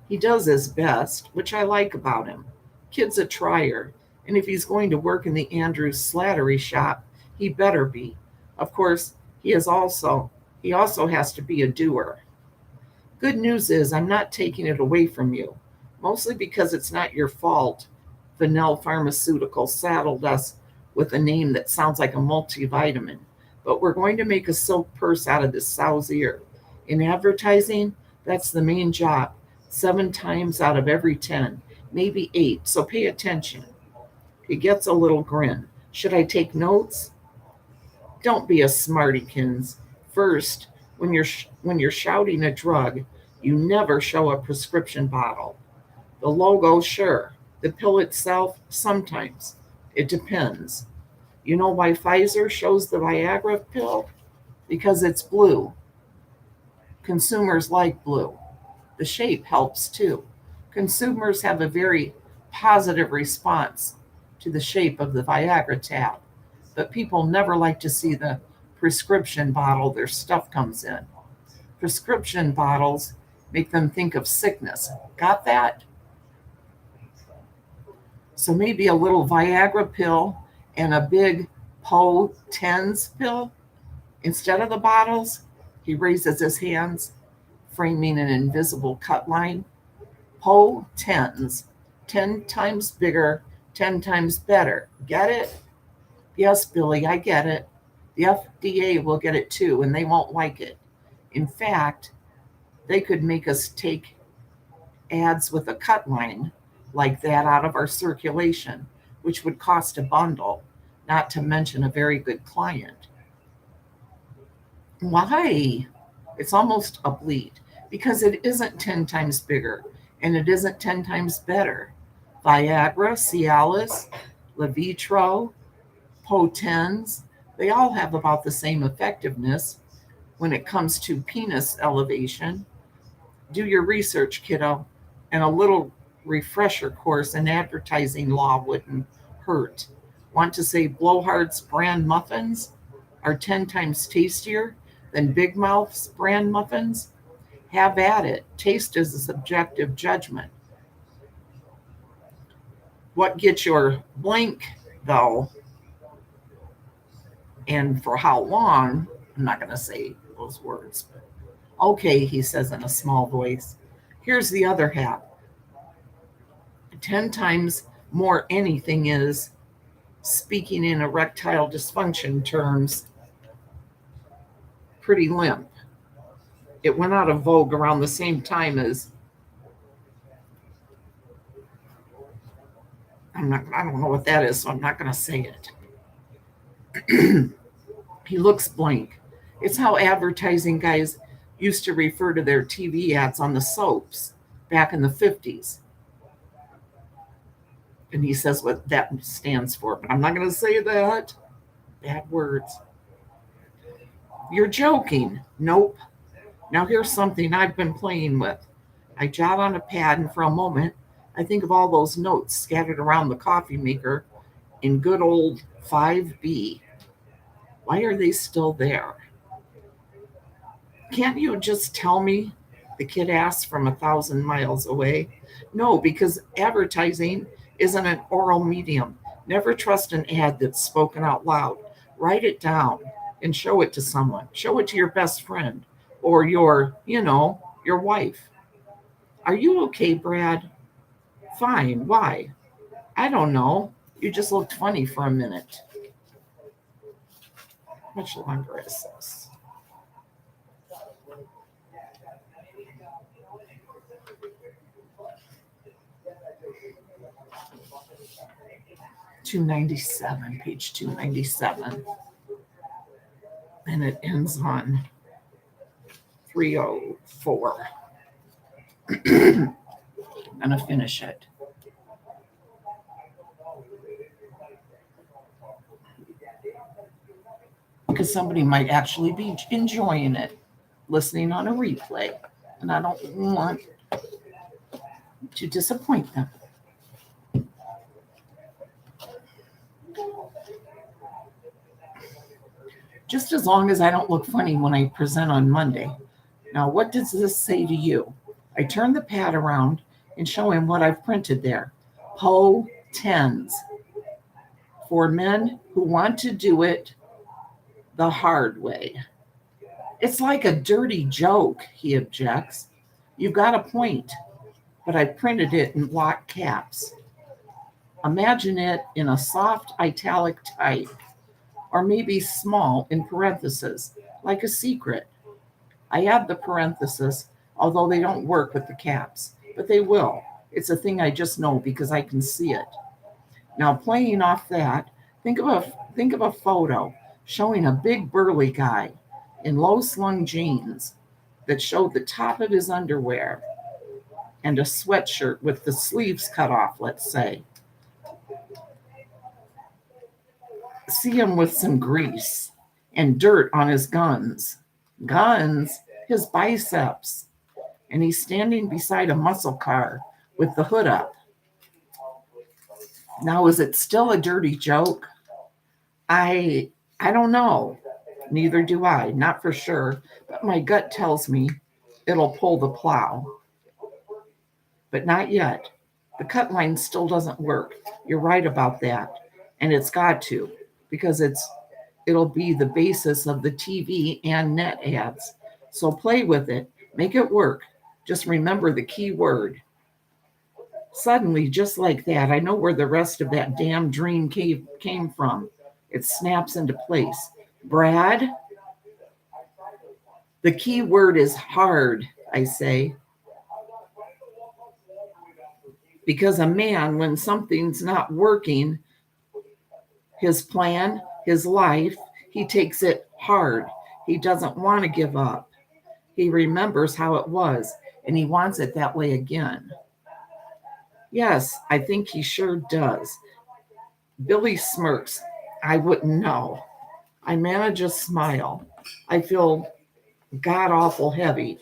He does his best, which I like about him. Kid's a trier, and if he's going to work in the Andrews Slattery shop, he better be. Of course, he also has to be a doer. Good news is I'm not taking it away from you, mostly because it's not your fault. Vanel Pharmaceutical saddled us with a name that sounds like a multivitamin, but we're going to make a silk purse out of this sow's ear. In advertising, that's the main job. 7 times out of every 10, maybe 8, so pay attention. He gets a little grin. Should I take notes? Don't be a smartykins. First, when you're shouting a drug, you never show a prescription bottle. The logo, sure. The pill itself, sometimes. It depends. You know why Pfizer shows the Viagra pill? Because it's blue. Consumers like blue. The shape helps too. Consumers have a very positive response to the shape of the Viagra tab, but people never like to see the prescription bottle their stuff comes in. Prescription bottles make them think of sickness. Got that? So maybe a little Viagra pill and a big Po-10s pill instead of the bottles. He raises his hands, framing an invisible cut line. Po-10s, 10 times bigger, 10 times better. Get it? Yes, Billy, I get it. The FDA will get it too, and they won't like it. In fact, they could make us take ads with a cut line like that out of our circulation, which would cost a bundle, not to mention a very good client. Why? It's almost a bleed because it isn't 10 times bigger and it isn't 10 times better. Viagra, Cialis, Levitro, Po-10s, they all have about the same effectiveness when it comes to penis elevation. Do your research, kiddo, and a little refresher course in advertising law wouldn't hurt. Want to say Blowhard's brand muffins are 10 times tastier than Big Mouth's brand muffins? Have at it. Taste is a subjective judgment. What gets your blank, though, and for how long, I'm not going to say those words. But okay, he says in a small voice. Here's the other half. 10 times more anything is, speaking in erectile dysfunction terms, pretty limp. It went out of vogue around the same time as I don't know what that is, so I'm not going to say it. He looks blank. It's how advertising guys used to refer to their TV ads on the soaps back in the 50s. And he says what that stands for, but I'm not going to say that. Bad words. You're joking. Nope. Now here's something I've been playing with. I jot on a pad, and for a moment, I think of all those notes scattered around the coffee maker in good old 5B. Why are they still there? Can't you just tell me? The kid asks from 1,000 miles away. No, because advertising isn't an oral medium. Never trust an ad that's spoken out loud. Write it down and show it to someone. Show it to your best friend or your wife. Are you okay, Brad? Fine. Why? I don't know. You just looked funny for a minute. How much longer is this? Page 297. And it ends on 304. I'm going to finish it. Because somebody might actually be enjoying it, listening on a replay. And I don't want to disappoint them. Just as long as I don't look funny when I present on Monday. Now, what does this say to you? I turn the pad around and show him what I've printed there. Po-10s. For men who want to do it the hard way. It's like a dirty joke, he objects. You've got a point, but I printed it in block caps. Imagine it in a soft italic type, or maybe small in parentheses, like a secret. I add the parentheses, although they don't work with the caps, but they will. It's a thing I just know because I can see it. Now, playing off that, think of a photo showing a big burly guy in low-slung jeans that showed the top of his underwear and a sweatshirt with the sleeves cut off, let's say. See him with some grease and dirt on his guns, his biceps, and he's standing beside a muscle car with the hood up. Now, is it still a dirty joke? I don't know. Neither do I, not for sure, but my gut tells me it'll pull the plow. But not yet. The cut line still doesn't work. You're right about that. And it's got to, because it'll be the basis of the TV and net ads. So play with it, make it work. Just remember the key word. Suddenly, just like that, I know where the rest of that damn dream came from. It snaps into place. Brad, the key word is hard, I say. Because a man, when something's not working, his plan, his life, he takes it hard. He doesn't want to give up. He remembers how it was, and he wants it that way again. Yes, I think he sure does. Billy smirks. I wouldn't know. I manage a smile. I feel god awful heavy,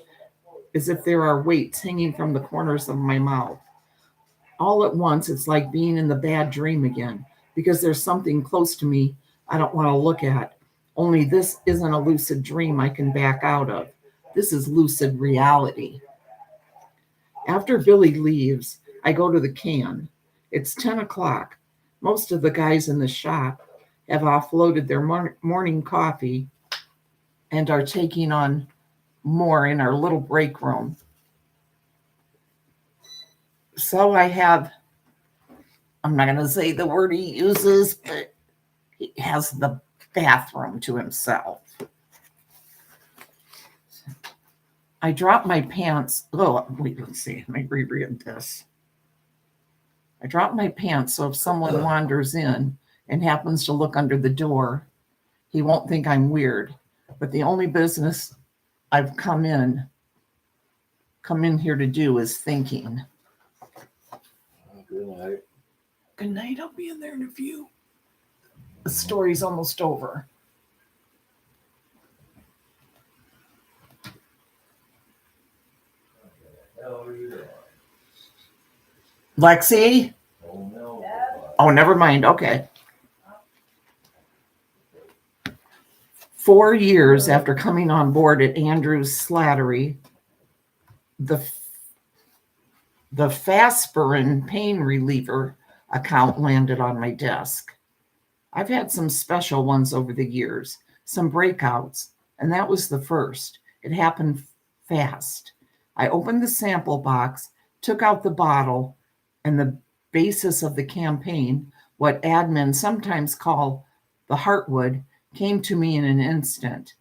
as if there are weights hanging from the corners of my mouth. All at once, it's like being in the bad dream again, because there's something close to me I don't want to look at. Only this isn't a lucid dream I can back out of. This is lucid reality. After Billy leaves, I go to the can. It's 10 o'clock. Most of the guys in the shop have offloaded their morning coffee and are taking on more in our little break room. So I have, I'm not going to say the word he uses, but he has the bathroom to himself. I dropped my pants. Oh, wait, let's see. Let me reread this. I dropped my pants so if someone wanders in and happens to look under the door, he won't think I'm weird. But the only business I've come in here to do is thinking. Good night. Good night. I'll be in there in a few. The story's almost over. Hell are you doing? Lexi? Oh no. Oh, never mind. Okay. 4 years after coming on board at Andrews Slattery, the Fasperin pain reliever account landed on my desk. I've had some special ones over the years, some breakouts, and that was the first. It happened fast. I opened the sample box, took out the bottle, and the basis of the campaign, what admin sometimes call the heartwood, came to me in an instant.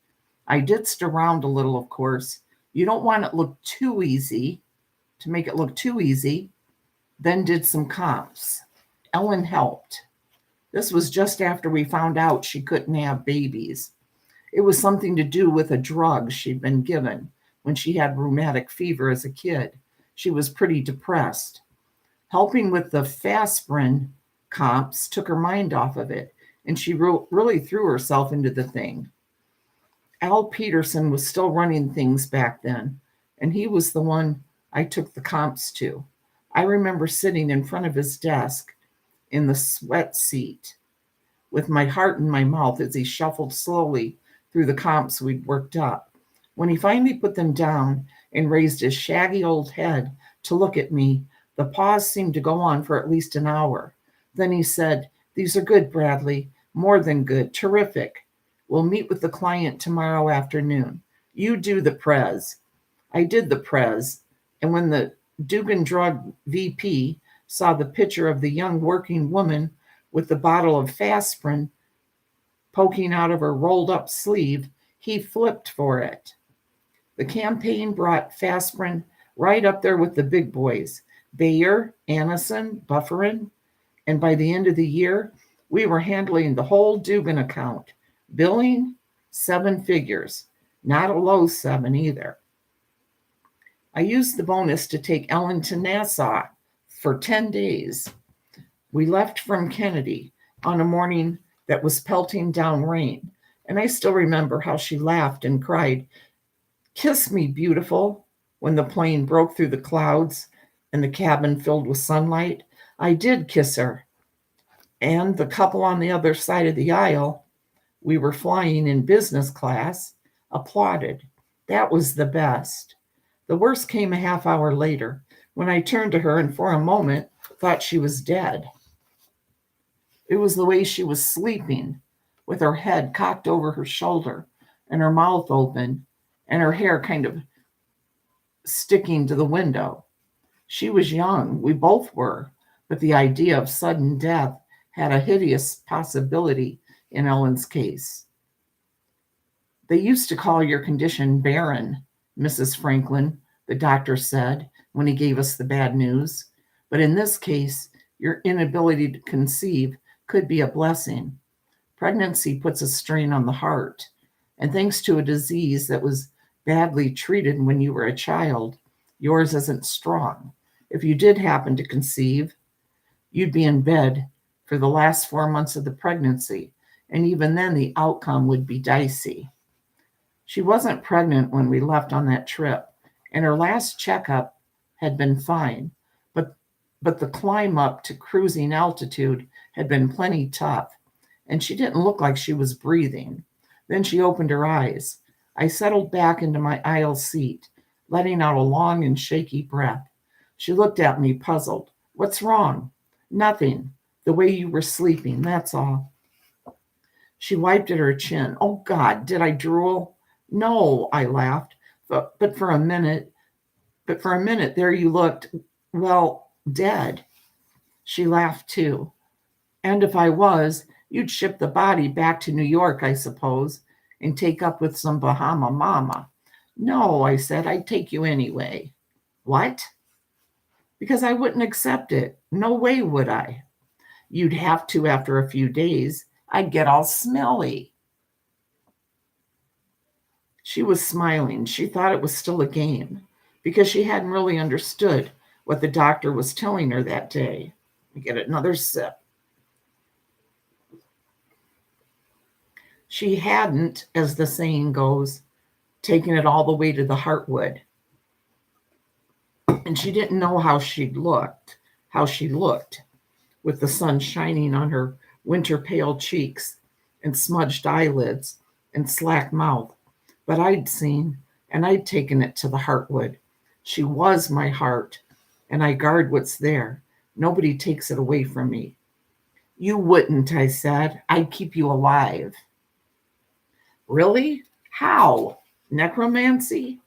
I ditzed around a little, of course. You don't want it to make it look too easy. Then did some comps. Ellen helped. This was just after we found out she couldn't have babies. It was something to do with a drug she'd been given when she had rheumatic fever as a kid. She was pretty depressed. Helping with the Fasperin comps took her mind off of it, and she really threw herself into the thing. Al Peterson was still running things back then, and he was the one I took the comps to. I remember sitting in front of his desk in the sweat seat with my heart in my mouth as he shuffled slowly through the comps we'd worked up. When he finally put them down and raised his shaggy old head to look at me, the pause seemed to go on for at least an hour. Then he said, "These are good, Bradley. More than good. Terrific. We'll meet with the client tomorrow afternoon. You do the prez." I did the prez, and when the Dugan Drug VP saw the picture of the young working woman with the bottle of Fasperin poking out of her rolled up sleeve, he flipped for it. The campaign brought Fasperin right up there with the big boys, Bayer, Anacin, Bufferin, and by the end of the year, we were handling the whole Dugan account. Billing, 7 figures, not a low 7 either. I used the bonus to take Ellen to Nassau for 10 days. We left from Kennedy on a morning that was pelting down rain, and I still remember how she laughed and cried, "Kiss me, beautiful," when the plane broke through the clouds and the cabin filled with sunlight. I did kiss her. And the couple on the other side of the aisle, we were flying in business class, applauded. That was the best. The worst came a half hour later when I turned to her and for a moment thought she was dead. It was the way she was sleeping, with her head cocked over her shoulder and her mouth open and her hair kind of sticking to the window. She was young, we both were, but the idea of sudden death had a hideous possibility in Ellen's case. They used to call your condition barren, Mrs. Franklin, the doctor said when he gave us the bad news. But in this case, your inability to conceive could be a blessing. Pregnancy puts a strain on the heart, and thanks to a disease that was badly treated when you were a child, yours isn't strong. If you did happen to conceive, you'd be in bed for the last 4 months of the pregnancy, and even then the outcome would be dicey. She wasn't pregnant when we left on that trip, and her last checkup had been fine, but the climb up to cruising altitude had been plenty tough, and she didn't look like she was breathing. Then she opened her eyes. I settled back into my aisle seat, letting out a long and shaky breath. She looked at me, puzzled. What's wrong? Nothing. The way you were sleeping, that's all. She wiped at her chin. Oh, God, did I drool? No, I laughed. But for a minute, there you looked, well, dead. She laughed too. And if I was, you'd ship the body back to New York, I suppose, and take up with some Bahama mama. No, I said, I'd take you anyway. What? Because I wouldn't accept it. No way would I. You'd have to after a few days. I'd get all smelly. She was smiling. She thought it was still a game because she hadn't really understood what the doctor was telling her that day. I get another sip. She hadn't, as the saying goes, taken it all the way to the heartwood. And she didn't know how she looked, with the sun shining on her winter pale cheeks and smudged eyelids and slack mouth. But I'd seen, and I'd taken it to the heartwood. She was my heart, and I guard what's there. Nobody takes it away from me. You wouldn't, I said. I'd keep you alive. Really? How? Necromancy?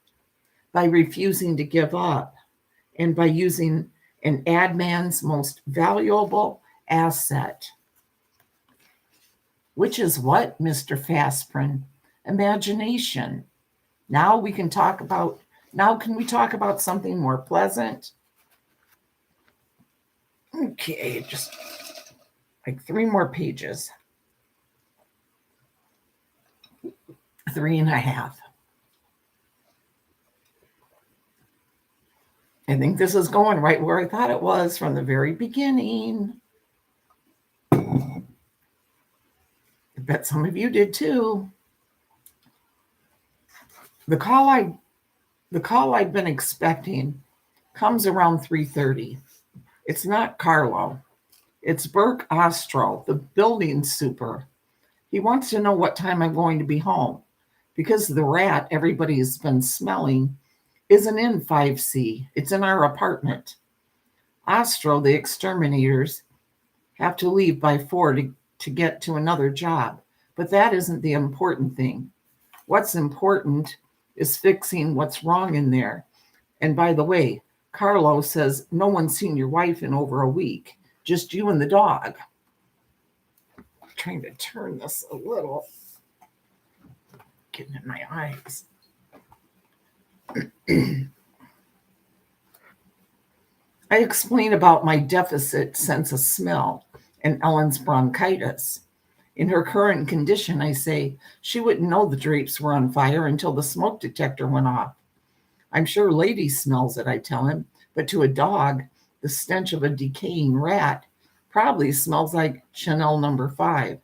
By refusing to give up, and by using an ad man's most valuable asset. Which is what, Mr. Fasprin? Imagination. Now can we talk about something more pleasant? Okay, just like 3 more pages. 3.5. I think this is going right where I thought it was from the very beginning. I bet some of you did too. The call I've been expecting comes around 3:30. It's not Carlo. It's Burke Ostro, the building super. He wants to know what time I'm going to be home because the rat everybody's been smelling isn't in 5C. It's in our apartment. Ostro, the exterminators, have to leave by 4 to get to another job. But that isn't the important thing. What's important is fixing what's wrong in there. And by the way, Carlo says no one's seen your wife in over a week, just you and the dog. I'm trying to turn this a little, getting in my eyes. I explain about my deficit sense of smell and Ellen's bronchitis. In her current condition, I say she wouldn't know the drapes were on fire until the smoke detector went off. I'm sure Lady smells it, I tell him, but to a dog, the stench of a decaying rat probably smells like Chanel No. 5.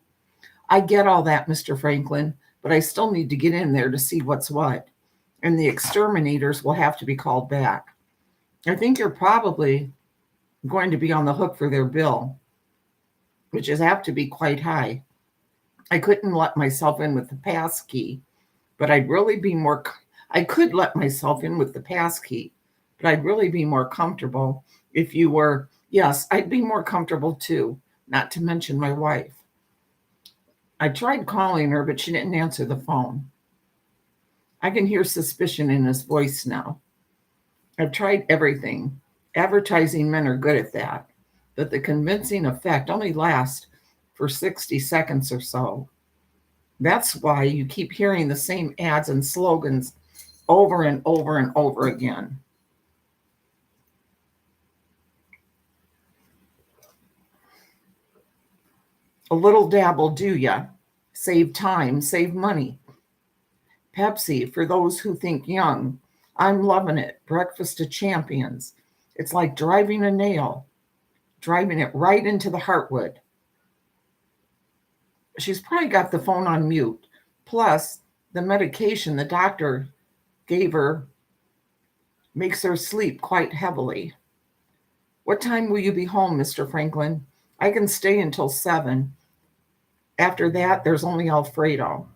I get all that, Mr. Franklin, but I still need to get in there to see what's what. And the exterminators will have to be called back. I think you're probably going to be on the hook for their bill. which is apt to be quite high. I couldn't let myself in with the pass key, but I'd really be more. I could let myself in with the pass key, but I'd really be more comfortable if you were. Yes, I'd be more comfortable too, not to mention my wife. I tried calling her, but she didn't answer the phone. I can hear suspicion in his voice now. I've tried everything. Advertising men are good at that, but the convincing effect only lasts for 60 seconds or so. That's why you keep hearing the same ads and slogans over and over and over again. A little dab will do ya. Save time, save money. Pepsi for those who think young. I'm loving it. Breakfast of champions. It's like driving a nail, driving it right into the heartwood. She's probably got the phone on mute. Plus, the medication the doctor gave her makes her sleep quite heavily. What time will you be home, Mr. Franklin? I can stay until 7. After that, there's only Alfredo.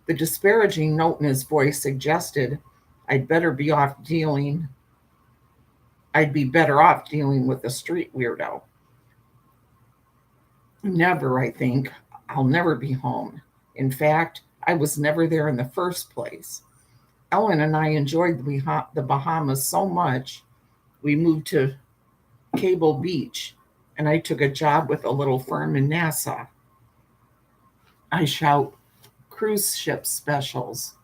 The disparaging note in his voice suggested I'd be better off dealing with a street weirdo. Never, I think. I'll never be home. In fact, I was never there in the first place. Ellen and I enjoyed the Bahamas so much, we moved to Cable Beach, and I took a job with a little firm in Nassau. I shout, cruise ship specials.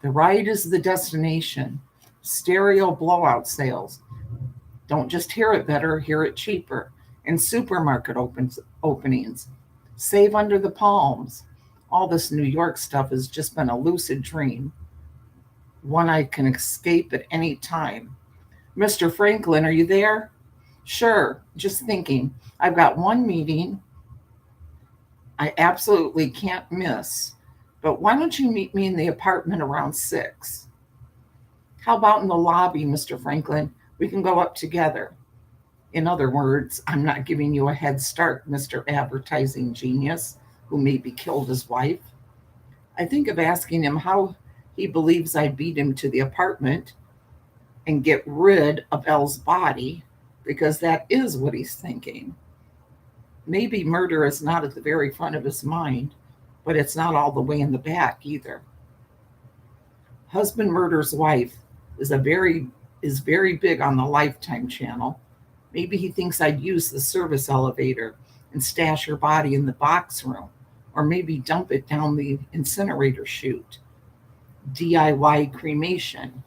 The ride is the destination. Stereo blowout sales. Don't just hear it better, hear it cheaper. And supermarket openings. Save under the palms. All this New York stuff has just been a lucid dream. One I can escape at any time. Mr. Franklin, are you there? Sure, just thinking. I've got one meeting I absolutely can't miss. But why don't you meet me in the apartment around 6? How about in the lobby, Mr. Franklin? We can go up together. In other words, I'm not giving you a head start, Mr. Advertising Genius, who maybe killed his wife. I think of asking him how he believes I beat him to the apartment and get rid of Elle's body, because that is what he's thinking. Maybe murder is not at the very front of his mind, but it's not all the way in the back either. Husband murders wife is very big on the Lifetime channel. Maybe he thinks I'd use the service elevator and stash her body in the box room, or maybe dump it down the incinerator chute. DIY cremation.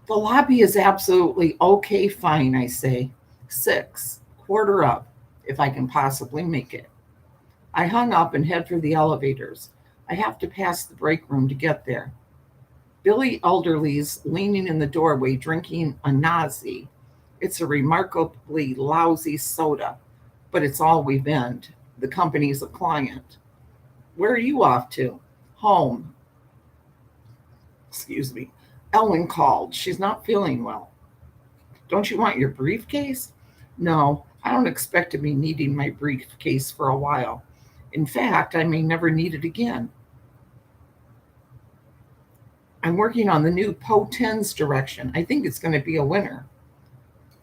The lobby is absolutely okay, fine, I say. 6, quarter up, if I can possibly make it. I hung up and head for the elevators. I have to pass the break room to get there. Billy Elderly's leaning in the doorway drinking a Nazi. It's a remarkably lousy soda, but it's all we've earned. The company's a client. Where are you off to? Home. Excuse me. Ellen called. She's not feeling well. Don't you want your briefcase? No, I don't expect to be needing my briefcase for a while. In fact, I may never need it again. I'm working on the new Potens direction. I think it's going to be a winner.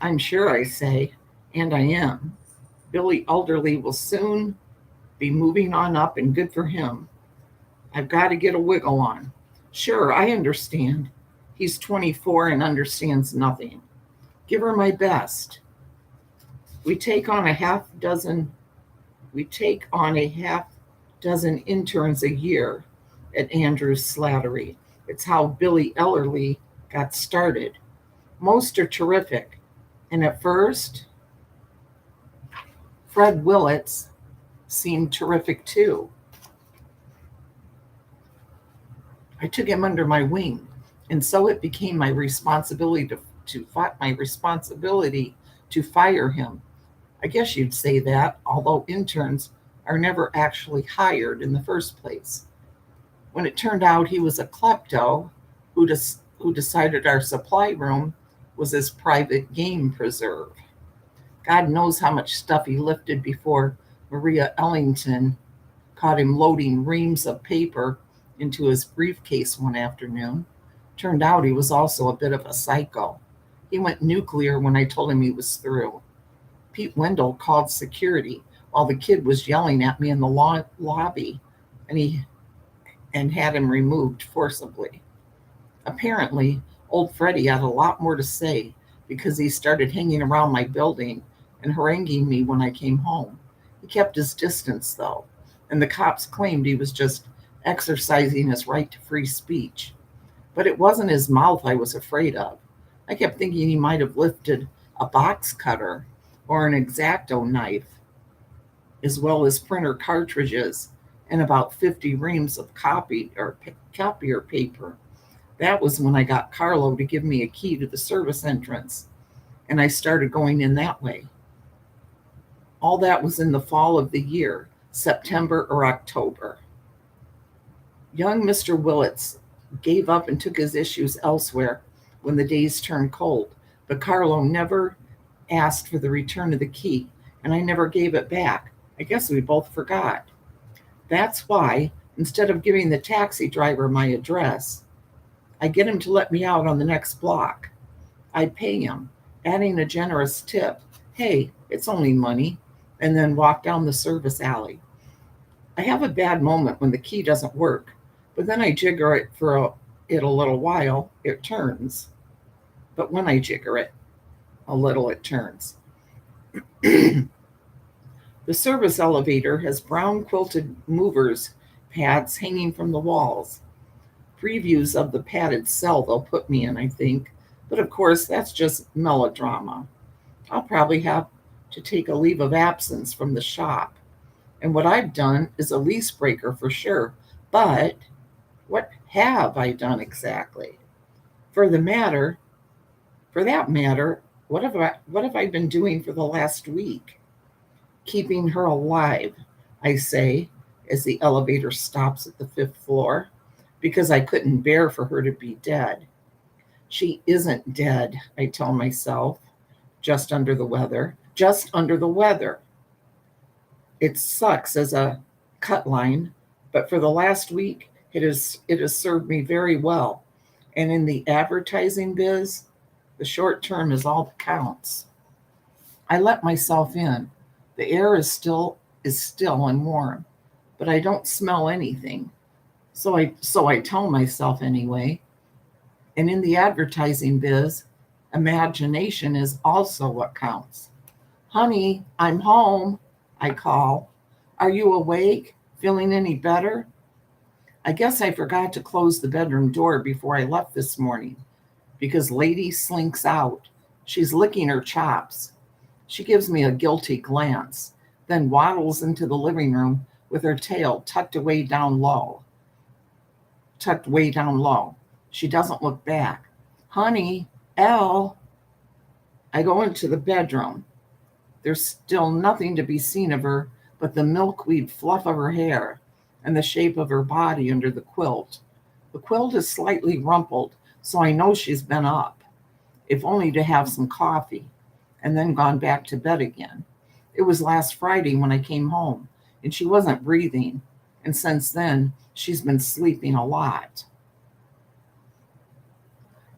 I'm sure, I say, and I am. Billy Elderly will soon be moving on up, and good for him. I've got to get a wiggle on. Sure, I understand. He's 24 and understands nothing. Give her my best. We take on a half dozen interns a year at Andrews Slattery. It's how Billy Ellerly got started. Most are terrific. And at first, Fred Willits seemed terrific too. I took him under my wing, and so it became my responsibility to fire him. I guess you'd say that, although interns are never actually hired in the first place. When it turned out he was a klepto who decided our supply room was his private game preserve. God knows how much stuff he lifted before Maria Ellington caught him loading reams of paper into his briefcase one afternoon. Turned out he was also a bit of a psycho. He went nuclear when I told him he was through. Pete Wendell called security while the kid was yelling at me in the lobby, and had him removed forcibly. Apparently, old Freddie had a lot more to say because he started hanging around my building and haranguing me when I came home. He kept his distance, though, and the cops claimed he was just exercising his right to free speech. But it wasn't his mouth I was afraid of. I kept thinking he might have lifted a box cutter or an X-Acto knife, as well as printer cartridges and about 50 reams of copier paper. That was when I got Carlo to give me a key to the service entrance, and I started going in that way. All that was in the fall of the year, September or October. Young Mr. Willits gave up and took his issues elsewhere when the days turned cold, but Carlo never asked for the return of the key, and I never gave it back. I guess we both forgot. That's why, instead of giving the taxi driver my address, I get him to let me out on the next block. I pay him, adding a generous tip. Hey, it's only money, and then walk down the service alley. I have a bad moment when the key doesn't work, but then I jigger it for a little while, it turns. But when I jigger it a little, it turns. The service elevator has brown quilted movers pads hanging from the walls. Previews of the padded cell they'll put me in, I think. But of course, that's just melodrama. I'll probably have to take a leave of absence from the shop. And what I've done is a lease breaker for sure. But what have I done exactly? For that matter, what have I been doing for the last week? Keeping her alive, I say, as the elevator stops at the 5th floor, because I couldn't bear for her to be dead. She isn't dead, I tell myself, just under the weather. It sucks as a cut line, but for the last week, it has served me very well. And in the advertising biz, the short term is all that counts. I let myself in. The air is still and warm, but I don't smell anything. So I tell myself anyway. And in the advertising biz, imagination is also what counts. Honey, I'm home, I call. Are you awake? Feeling any better? I guess I forgot to close the bedroom door before I left this morning because Lady slinks out. She's licking her chops. She gives me a guilty glance, then waddles into the living room with her tail tucked way down low. She doesn't look back. Honey, Elle. I go into the bedroom. There's still nothing to be seen of her but the milkweed fluff of her hair and the shape of her body under the quilt. The quilt is slightly rumpled, so I know she's been up, if only to have some coffee, and then gone back to bed again. It was last Friday when I came home, and she wasn't breathing, and since then, she's been sleeping a lot.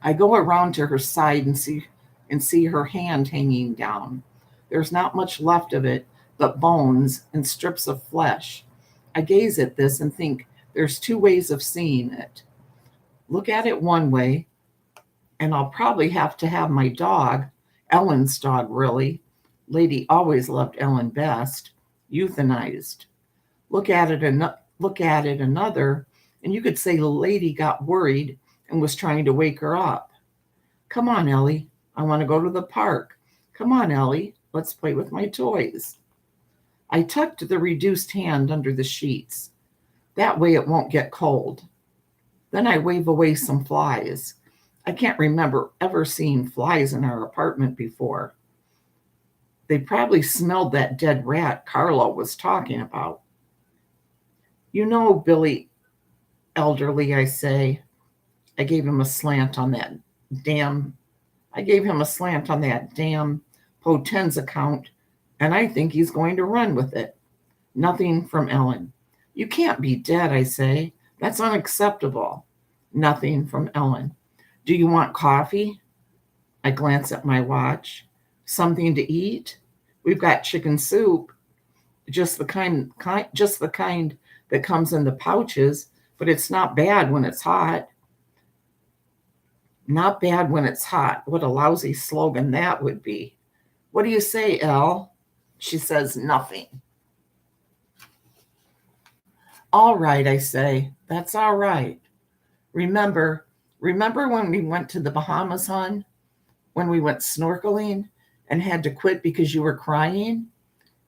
I go around to her side and see her hand hanging down. There's not much left of it but bones and strips of flesh. I gaze at this and think there's two ways of seeing it. Look at it one way, and I'll probably have to have my dog, Ellen's dog really, Lady always loved Ellen best, euthanized. Look at it another, and you could say the lady got worried and was trying to wake her up. Come on, Ellie, I want to go to the park. Come on, Ellie, let's play with my toys. I tucked the reduced hand under the sheets. That way it won't get cold. Then I wave away some flies. I can't remember ever seeing flies in our apartment before. They probably smelled that dead rat Carlo was talking about. You know, Billy, elderly, I say. I gave him a slant on that damn Po10's account, and I think he's going to run with it. Nothing from Ellen. You can't be dead, I say. That's unacceptable. Nothing from Ellen. Do you want coffee? I glance at my watch. Something to eat? We've got chicken soup, just the kind that comes in the pouches, but it's not bad when it's hot. Not bad when it's hot. What a lousy slogan that would be. What do you say, Elle? She says nothing. All right, I say. That's all right. Remember when we went to the Bahamas, hon? When we went snorkeling and had to quit because you were crying?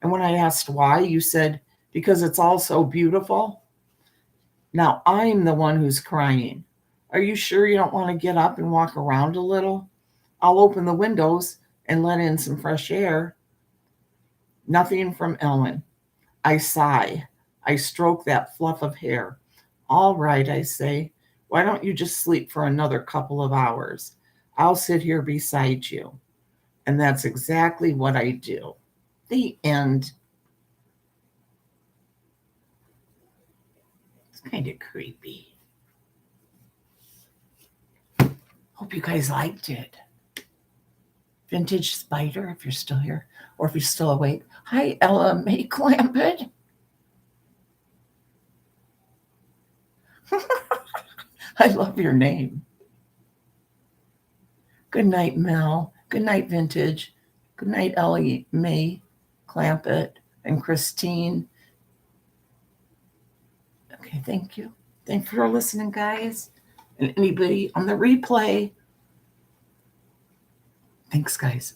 And when I asked why, you said, because it's all so beautiful. Now I'm the one who's crying. Are you sure you don't want to get up and walk around a little? I'll open the windows and let in some fresh air. Nothing from Ellen. I sigh. I stroke that fluff of hair. All right, I say. Why don't you just sleep for another couple of hours? I'll sit here beside you. And that's exactly what I do. The end. It's kind of creepy. Hope you guys liked it. Vintage Spider, if you're still here, or if you're still awake. Hi, Ella May Clampett. I love your name. Good night, Mel. Good night, Vintage. Good night, Ellie May Clampett and Christine. Okay, thank you. Thanks for listening, guys. And anybody on the replay. Thanks, guys.